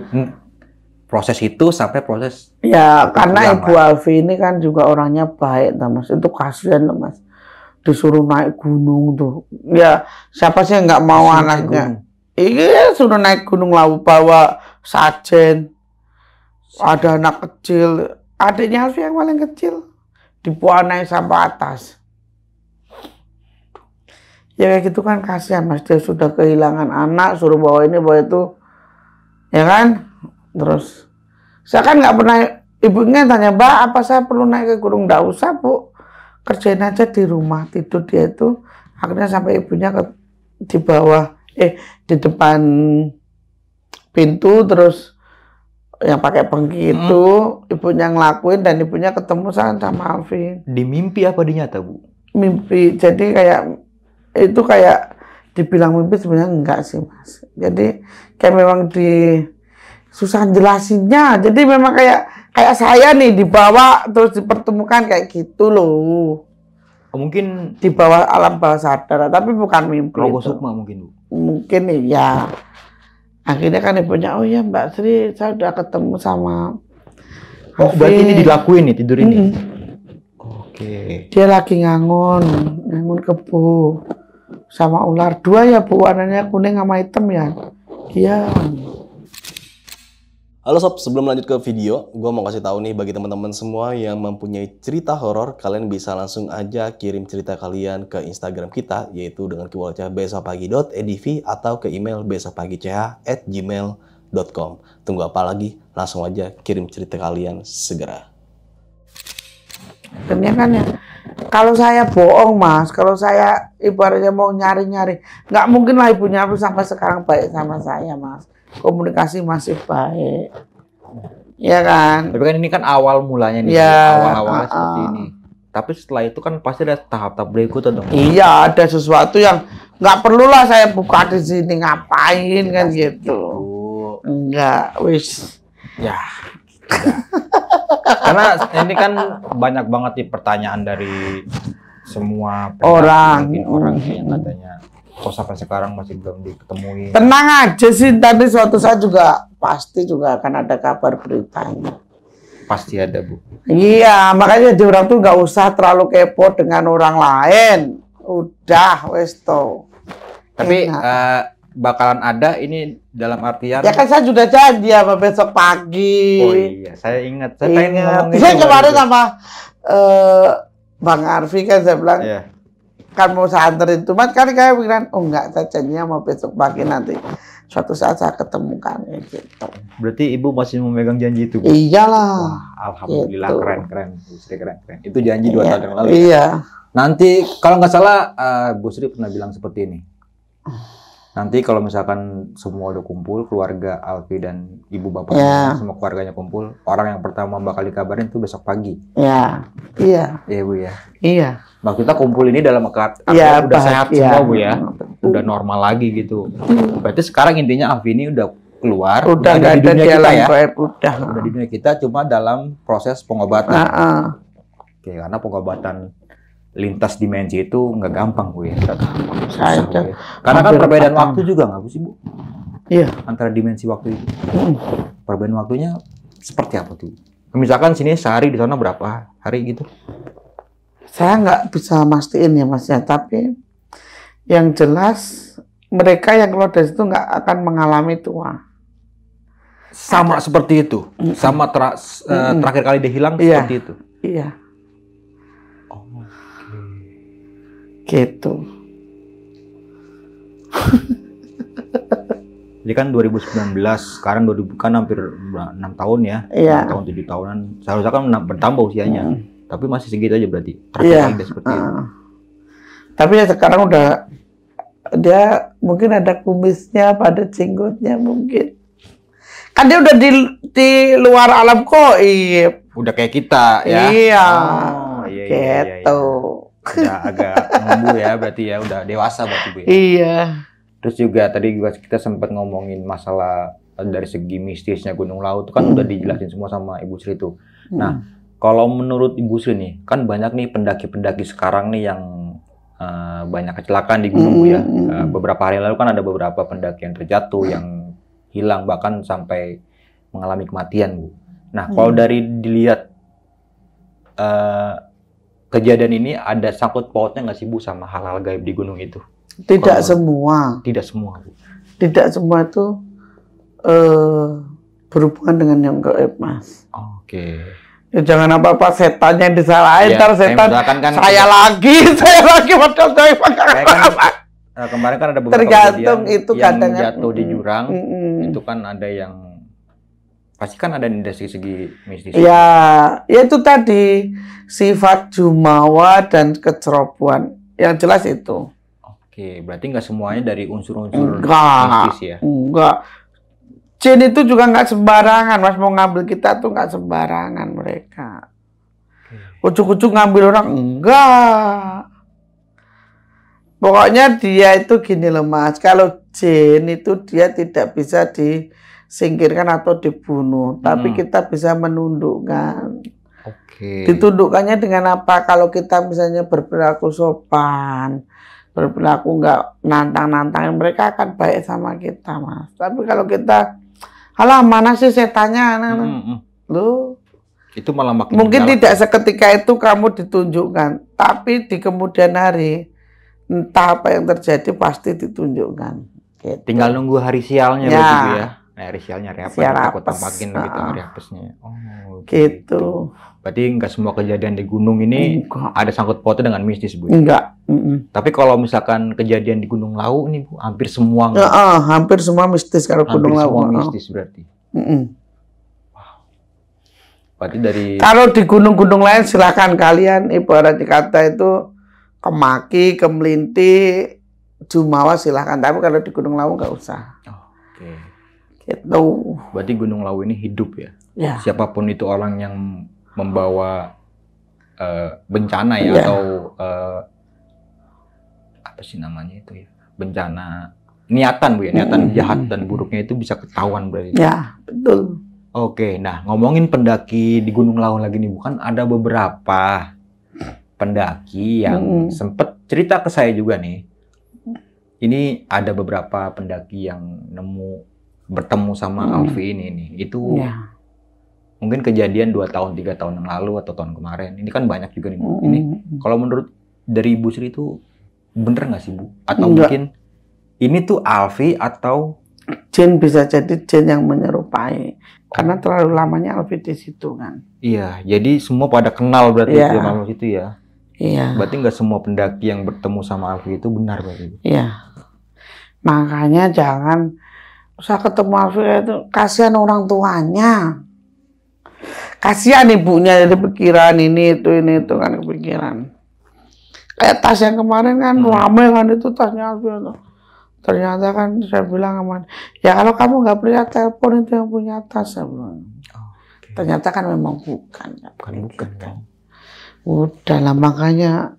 Proses itu sampai proses. Ya, karena Ibu Alfi ini kan juga orangnya baik, Mas. Itu kasihan loh Mas. Disuruh naik gunung tuh. Ya, siapa sih yang nggak mau anaknya? Iya, suruh naik gunung lawu bawa sajen. Ada anak kecil. Adiknya Alfi yang paling kecil. Dibawa naik sampai atas. Ya kayak gitu kan kasihan Mas. Dia sudah kehilangan anak, suruh bawa ini, bawa itu. Ya kan? Terus, saya kan nggak pernah, ibunya tanya, Mbak, apa saya perlu naik ke gunung? Nggak usah, Bu. Kerjain aja di rumah, tidur dia itu. Akhirnya sampai ibunya di bawah, di depan pintu, terus yang pakai pengki itu, ibunya ngelakuin, dan ibunya ketemu sama Alfi. Di mimpi apa di nyata, Bu? Mimpi, jadi itu kayak dibilang mimpi sebenarnya enggak sih, Mas. Jadi kayak memang susah jelasinnya. Jadi memang kayak saya nih dibawa terus dipertemukan kayak gitu loh. Mungkin di bawah alam bawah sadar, tapi bukan mimpi. Rogo Sukma mungkin Bu. Mungkin iya. Akhirnya kan ibunya, oh ya Mbak Sri, saya udah ketemu sama berarti ini dilakuin nih tidur ini. Oke. Dia lagi ngangun kebo sama ular 2 ya Bu, warnanya kuning sama hitam ya. Iya. Halo sob, sebelum lanjut ke video, gue mau kasih tahu nih bagi teman-teman semua yang mempunyai cerita horor, kalian bisa langsung aja kirim cerita kalian ke Instagram kita, yaitu dengan keywordnya besokpagi.edv atau ke email besokpagi.ch@gmail.com. gmail.com. Tunggu apa lagi? Langsung aja kirim cerita kalian segera. Akhirnya kan ya, kalau saya bohong Mas, kalau saya ibaratnya mau nyari-nyari, nggak mungkin lah ibunya aku sampai sekarang baik sama saya Mas. Komunikasi masih baik, ya kan? Tapi kan ini kan awal mulanya nih, Ya, awal-awalnya seperti ini. Tapi setelah itu kan pasti ada tahap-tahap berikutnya dong. Iya, ada sesuatu yang nggak perlulah saya buka di sini, ngapain kan gitu. Enggak, wis. Ya, karena ini kan banyak banget nih pertanyaan dari semua Orang. mungkin orang yang katanya kok sampai sekarang masih belum diketemuin. Tenang aja sih, tadi suatu saat juga pasti juga akan ada kabar beritanya. Pasti ada, Bu. Iya, makanya jadi orang tuh nggak usah terlalu kepo dengan orang lain. Udah, wes to. Tapi bakalan ada ini dalam artian. Ya kan saya sudah janji sama besok pagi. Oh iya, saya ingat. Saya pengen ngomong Saya itu kemarin baru. sama Bang Arfi kan saya bilang, Iya. kan mau saya anterin. Cuma kan kayak bilang, oh enggak, saya janjinya mau besok pagi nanti. Suatu saat saya ketemukan gitu. Berarti Ibu masih memegang janji itu, Bu? Iyalah. Wah, alhamdulillah, Gitu. keren. Bu Sri keren. Itu janji 2 Iya, tahun yang lalu. Ya? Iya. Nanti kalau nggak salah Bu Sri pernah bilang seperti ini. Nanti kalau misalkan semua udah kumpul, keluarga Alfi dan ibu bapaknya, semua keluarganya kumpul, orang yang pertama bakal dikabarin tuh besok pagi. Ya, iya, Iya, Bu ya. iya. Nah, kita kumpul ini dalam keadaan Iya, udah sehat bahagia. semua, Bu ya. Udah normal lagi gitu. Berarti sekarang intinya Alfi ini udah keluar, Udah ada nggak di ada dunia di kita alam ya. gaib, udah. Udah di dunia kita, cuma dalam proses pengobatan. Oke, karena pengobatan lintas dimensi itu nggak gampang, Bu ya. Nggak gampang. Saya Susah, Bu, aja ya. Karena kan hampir perbedaan 4 waktu juga nggak, Bu sih, Bu? Iya. Antara dimensi waktu itu. Perbedaan waktunya seperti apa tuh? Misalkan sini sehari, di sana berapa hari gitu? Saya nggak bisa mastiin ya Mas ya, tapi yang jelas mereka yang keluar dari situ nggak akan mengalami tua. Sama seperti itu. Sama terakhir kali dia hilang Iya. seperti itu. Iya. Gitu. Jadi kan 2019, sekarang 2000 kan hampir 6 tahun ya. Iya. 6 tahun, 7 tahunan. Seharusnya kan bertambah usianya. Tapi masih segitu aja berarti. Terakhir Iya. kali dia seperti itu. Tapi ya sekarang udah dia mungkin ada kumisnya, pada jenggotnya mungkin. Kan dia udah di luar alam gaib. Udah kayak kita ya. Iya. Oh, iya. Gitu. Udah agak numbuh ya berarti ya. Udah dewasa berarti, Bu. Iya. Terus juga tadi juga kita sempat ngomongin masalah dari segi mistisnya Gunung Lawu itu kan udah dijelasin semua sama Ibu Sri tuh. Nah, kalau menurut Ibu Sri nih, kan banyak nih pendaki-pendaki sekarang nih yang banyak kecelakaan di gunung, Bu ya. Beberapa hari lalu kan ada beberapa pendaki yang terjatuh, yang hilang bahkan sampai mengalami kematian, Bu. Nah, kalau dari dilihat kejadian ini ada sangkut pautnya nggak sih, Bu, sama hal-hal gaib di gunung itu? Tidak semua. Tidak semua, Bu. Tidak semua itu berhubungan dengan yang gaib, Mas. Oke. Ya, jangan apa-apa setannya yang disalahin, Iya, ntar setan misalkan kan saya lagi padahal saya Kayak kan kemarin kan ada beberapa tergantung kejadian itu yang kadang jatuh di jurang, Mm-mm. itu kan ada yang pasti kan ada dari segi mistis. Ya itu tadi sifat jumawa dan kecerobohan. Yang jelas itu. Oke, berarti nggak semuanya dari unsur-unsur Enggak. mistis ya? Enggak. Jin itu juga nggak sembarangan, Mas, mau ngambil kita tuh nggak sembarangan mereka. Ucuk-ucuk ngambil orang enggak. Pokoknya dia itu gini loh, Mas. Kalau jin itu dia tidak bisa disingkirkan atau dibunuh, tapi kita bisa menundukkan. Oke. Ditundukkannya dengan apa? Kalau kita misalnya berperilaku sopan, berperilaku nggak nantang-nantangin, mereka akan baik sama kita, Mas. Tapi kalau kita, alah mana sih setannya, lu Itu malah makin mungkin galak. tidak seketika itu kamu ditunjukkan, tapi di kemudian hari entah apa yang terjadi pasti ditunjukkan. Gitu. Tinggal nunggu hari sialnya Ya. berarti, Bu ya. Hari sialnya hari apa? Sial Aku apes. tampakin gitu hari apesnya. Oh, Gitu. Berarti nggak semua kejadian di gunung ini ada sangkut pautnya dengan mistis, Bu? Enggak. Tapi kalau misalkan kejadian di Gunung Lawu nih, Bu, hampir semua. Hampir semua mistis kalau Gunung Lawu. Hampir semua mistis berarti. Berarti dari... Kalau di gunung-gunung lain silakan kalian ibarat dikata itu ke Maki, ke Melinti, Jumawa silakan. Tapi kalau di Gunung Lawu nggak usah. Oke. Gitu. Berarti Gunung Lawu ini hidup ya? Ya. Siapapun itu orang yang membawa bencana ya, atau apa sih namanya itu ya? Bencana niatan, Bu ya, niatan jahat dan buruknya itu bisa ketahuan berarti. Ya, betul. Oke, nah ngomongin pendaki di Gunung Lawu lagi nih, bukan ada beberapa pendaki yang sempet cerita ke saya juga nih. Ini ada beberapa pendaki yang bertemu sama Alfi ini nih. Itu mungkin kejadian 2 tahun, 3 tahun yang lalu atau tahun kemarin. Ini kan banyak juga nih, Bu. Ini kalau menurut dari Ibu Sri itu bener nggak sih, Bu? Atau mungkin ini tuh Alfi atau jin, bisa jadi jin yang menyerupai. Karena terlalu lamanya Alfi di situ kan. Iya, jadi semua pada kenal berarti di malam itu ya. Iya. Berarti nggak semua pendaki yang bertemu sama Alfi itu benar berarti. Iya. Makanya jangan usah ketemu Alfi itu, kasihan orang tuanya. Kasihan ibunya jadi pikiran ini itu kan kepikiran. Kayak tas yang kemarin kan ramai kan itu tasnya Alfi itu. Ternyata kan saya bilang sama ya kalau kamu nggak percaya telepon itu yang punya tas, saya bilang. Ternyata kan memang bukan kan. Udah lah, makanya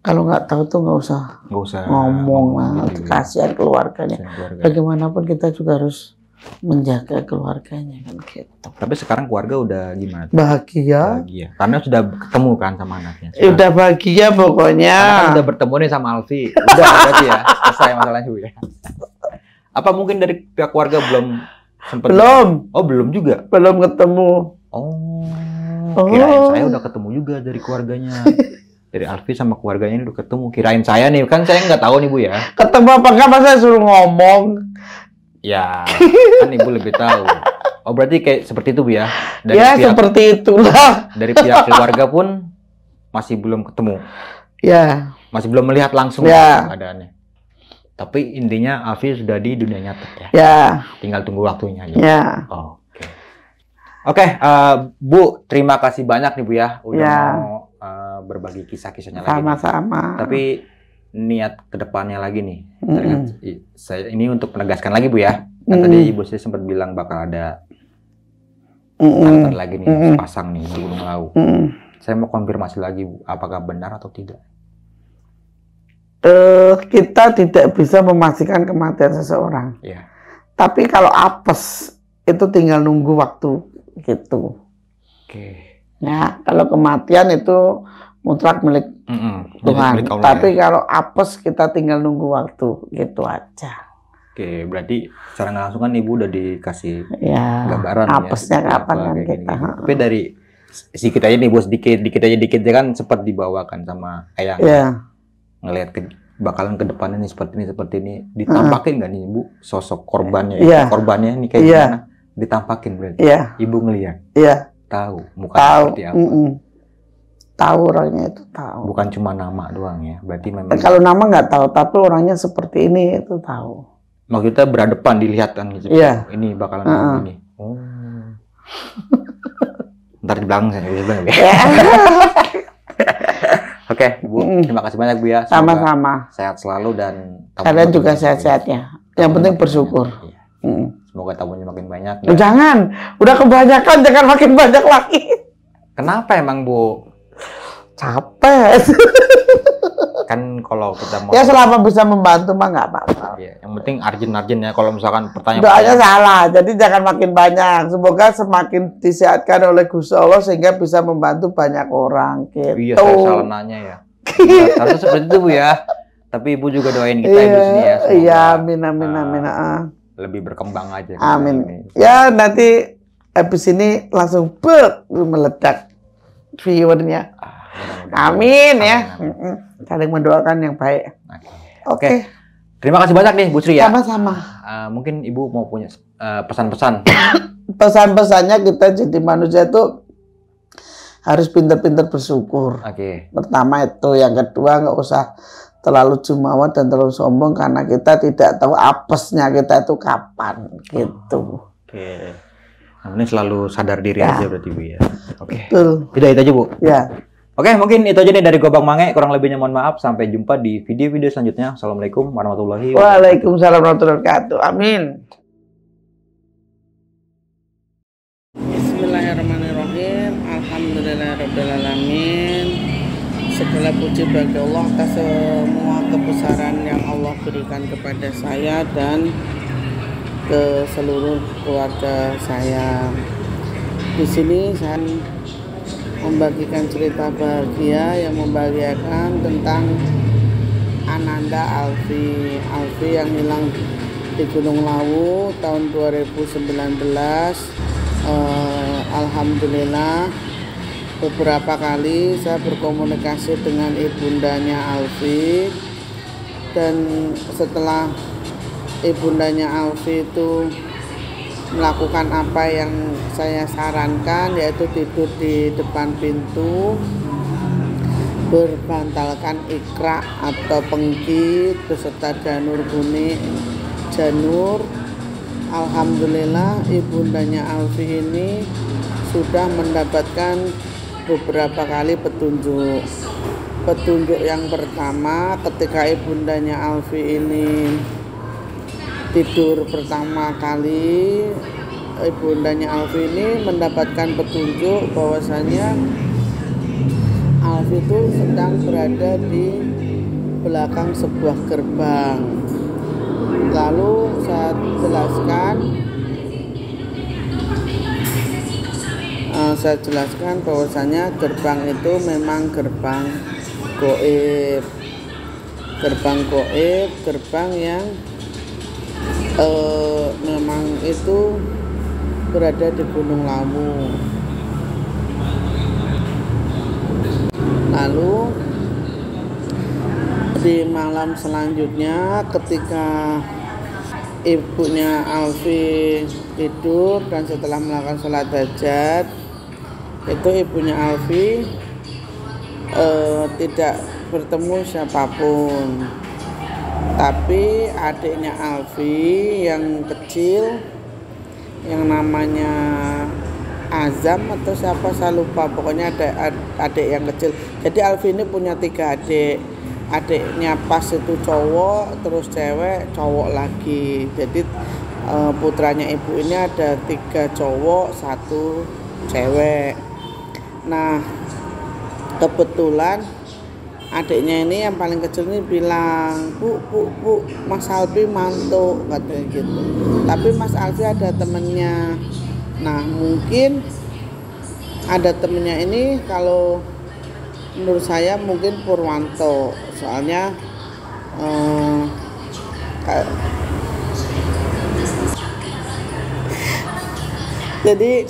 kalau nggak tahu tuh nggak usah ngomong lah, gitu, kasihan keluarganya. Bagaimanapun kita juga harus menjaga keluarganya kan gitu. Tapi sekarang keluarga udah gimana? Bahagia. Karena sudah ketemu kan sama anaknya. Udah bahagia pokoknya. Karena kan udah bertemu nih sama Alfi. Udah berarti ya, selesai masalahnya, Bu ya. Apa mungkin dari pihak keluarga belum sempat? Belum. Oh, belum juga. Belum ketemu. Kirain saya udah ketemu juga dari keluarganya. Dari Alfi sama keluarganya ini udah ketemu. Kirain saya nih, kan saya nggak tahu nih, Bu ya. Ketemu apa enggak, masa suruh ngomong? Ya, kan Ibu lebih tahu. Oh, berarti kayak seperti itu, Bu ya? Dari seperti itulah. Dari pihak keluarga pun masih belum ketemu. Ya. Masih belum melihat langsung keadaannya. Tapi intinya Alfi sudah di dunia nyata ya? Ya. Tinggal tunggu waktunya aja. Ya. Oke, Bu, terima kasih banyak nih, Bu ya. Udah mau berbagi kisah-kisahnya lagi. Sama-sama. Tapi niat kedepannya lagi nih. Saya ini untuk menegaskan lagi, Bu ya. Kan tadi Ibu saya sempat bilang bakal ada lagi nih, sepasang nih di Gunung Lawu. Saya mau konfirmasi lagi, Bu, apakah benar atau tidak? Kita tidak bisa memastikan kematian seseorang. Ya. Tapi kalau apes itu tinggal nunggu waktu gitu. Ya, kalau kematian itu mutlak milik Tuhan. Tapi kalau apes kita tinggal nunggu waktu, gitu aja. Berarti secara nggak langsung kan Ibu udah dikasih gambaran apesnya kapan kan kita. Tapi dari sedikit aja nih, Bu, sedikit aja kan sempat dibawakan sama Ayang. Ngelihat bakalan ke depannya nih seperti ini. Ditampakin nggak nih, Bu, sosok korbannya? Korbannya nih kayak gimana? Ditampakin berarti. Ibu ngelihat. Tahu mukanya seperti apa? Tahu orangnya itu tahu. Bukan cuma nama doang ya. Berarti memang. Kalau nama nggak tahu, tapi orangnya seperti ini itu tahu. Maksudnya berhadapan dilihat kan gitu. Ini bakalan ini. Ntar di belakang saya bilang ya. Oke, Bu, terima kasih banyak, Bu ya. Sama-sama. Sehat selalu dan kalian juga sehat-sehat ya. Yang penting bersyukur. Semoga tamunya makin banyak. Jangan, udah kebanyakan, jangan makin banyak lagi. Kenapa emang, Bu? Capek. Kan kalau kita mau selama bisa membantu mah nggak apa-apa. Yang penting arjen ya. Kalau misalkan pertanyaan doanya salah, jadi jangan makin banyak. Semoga semakin disehatkan oleh Gusti Allah sehingga bisa membantu banyak orang gitu. Iya, saya salah nanya ya. Harusnya seperti itu, Bu ya. Tapi Ibu juga doain kita Ibu sini ya. Iya, amin. Lebih berkembang aja. Amin. Ya, nanti habis ini langsung meledak viewernya. Amin ya. Saling mendoakan yang baik. Oke. Terima kasih banyak nih, Bu Sri ya. Sama-sama. Mungkin Ibu mau punya pesan-pesan. Pesan-pesannya kita jadi manusia itu harus pinter-pinter bersyukur. Oke. Pertama itu, yang kedua nggak usah terlalu jumawa dan terlalu sombong karena kita tidak tahu apesnya kita itu kapan gitu. Oke. Yang penting selalu sadar diri aja berarti Bu ya. Oke. Betul. Tidak itu aja Bu. Ya. Oke, mungkin itu aja nih dari gua Bang Mange. Kurang lebihnya mohon maaf. Sampai jumpa di video-video selanjutnya. Assalamualaikum warahmatullahi wabarakatuh. Waalaikumsalam warahmatullahi wabarakatuh. Amin. Bismillahirrahmanirrahim. Alhamdulillahirrahmanirrahim. Segala puji bagi Allah atas semua kebesaran yang Allah berikan kepada saya dan ke seluruh keluarga saya. Di sini saya membagikan cerita bahagia yang membahagiakan tentang Ananda Alfi yang hilang di Gunung Lawu tahun 2019. Alhamdulillah beberapa kali saya berkomunikasi dengan ibundanya Alfi, dan setelah ibundanya Alfi itu melakukan apa yang saya sarankan, yaitu tidur di depan pintu berbantalkan ikra atau pengki beserta janur. Alhamdulillah ibundanya Alfi ini sudah mendapatkan beberapa kali petunjuk. Yang pertama, ketika ibundanya Alfi ini tidur pertama kali, ibundanya Alfi ini mendapatkan petunjuk bahwasanya Alfi itu sedang berada di belakang sebuah gerbang. Lalu saya jelaskan bahwasanya gerbang itu memang gerbang goib, gerbang yang memang itu berada di Gunung Lawu. Lalu di malam selanjutnya ketika ibunya Alfi tidur dan setelah melakukan sholat hajat, itu ibunya Alfi tidak bertemu siapapun, tapi adiknya Alfi yang kecil yang namanya Azam atau siapa saya lupa, pokoknya ada adik yang kecil. Jadi Alfi ini punya 3 adik. Adiknya pas itu cowok, terus cewek, cowok lagi. Jadi putranya ibu ini ada 3 cowok, 1 cewek. Nah, kebetulan adiknya ini yang paling kecil ini bilang, Bu, Mas Alfi mantuk, katanya gitu. Tapi Mas Alfi ada temennya. Nah, mungkin ada temennya ini, kalau menurut saya mungkin Purwanto, soalnya jadi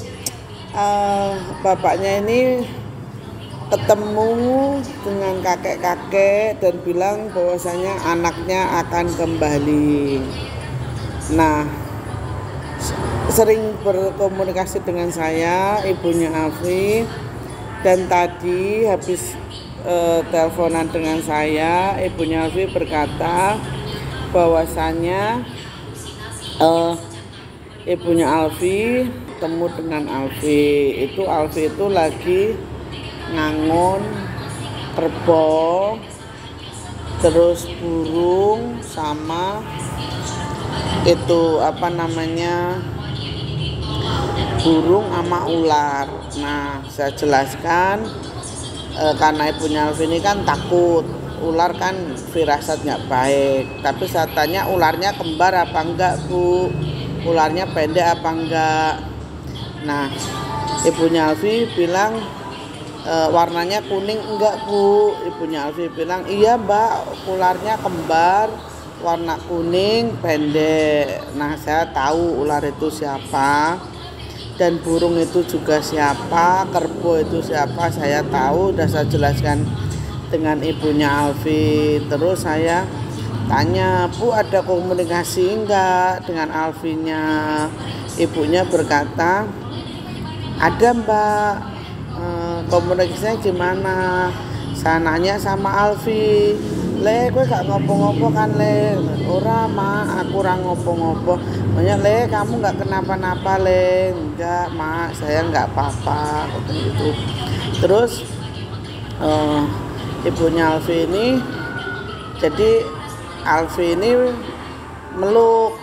bapaknya ini ketemu dengan kakek-kakek dan bilang bahwasanya anaknya akan kembali. Nah, sering berkomunikasi dengan saya, ibunya Alfi, dan tadi habis teleponan dengan saya, ibunya Alfi berkata bahwasanya ibunya Alfi ketemu dengan Alfi. Alfi itu lagi ngangon kerbau, terus burung, sama itu burung sama ular. Nah, saya jelaskan karena ibunya Alfi ini kan takut ular, kan firasat nggak baik. Tapi saya tanya, ularnya kembar apa enggak, Bu? Ularnya pendek apa enggak? Nah, ibunya Alfi bilang warnanya kuning enggak, Bu? Ibunya Alfi bilang, iya Mbak, ularnya kembar, warna kuning, pendek. Nah, saya tahu ular itu siapa, dan burung itu juga siapa, kerbau itu siapa, saya tahu, udah saya jelaskan dengan ibunya Alfi. Terus saya tanya, Bu, ada komunikasi enggak dengan Alfinya? Ibunya berkata, ada Mbak, komunikasinya gimana. Saya nanya sama Alfi, le kowe gak ngopo-ngopo kan le? Ora mak, aku ora ngopo-ngopo. Banyak le, kamu gak kenapa-napa le? Enggak mak, saya nggak apa-apa gitu. Terus ibunya Alfi ini, jadi Alfi ini meluk,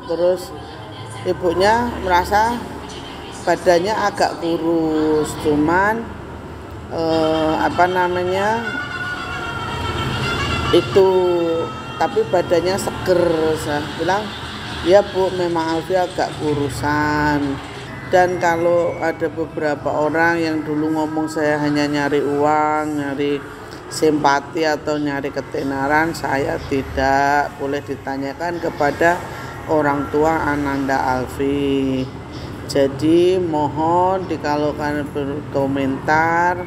terus ibunya merasa badannya agak kurus, cuman itu tapi badannya seger. Saya bilang ya bu, memang Alfi agak kurusan. Dan kalau ada beberapa orang yang dulu ngomong saya hanya nyari uang, nyari simpati atau nyari ketenaran, saya tidak. Boleh ditanyakan kepada orang tua Ananda Alfi. Jadi mohon dikalaukan berkomentar,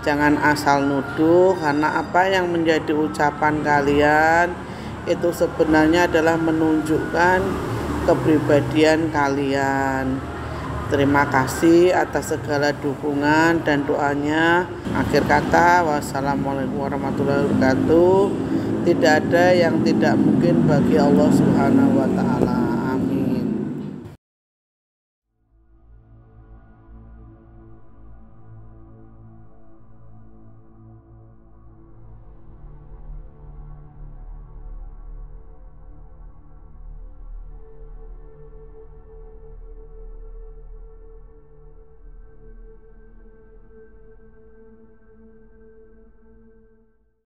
jangan asal nuduh, karena apa yang menjadi ucapan kalian itu sebenarnya adalah menunjukkan kepribadian kalian. Terima kasih atas segala dukungan dan doanya. Akhir kata, wassalamualaikum warahmatullahi wabarakatuh. Tidak ada yang tidak mungkin bagi Allah Subhanahu wa Ta'ala.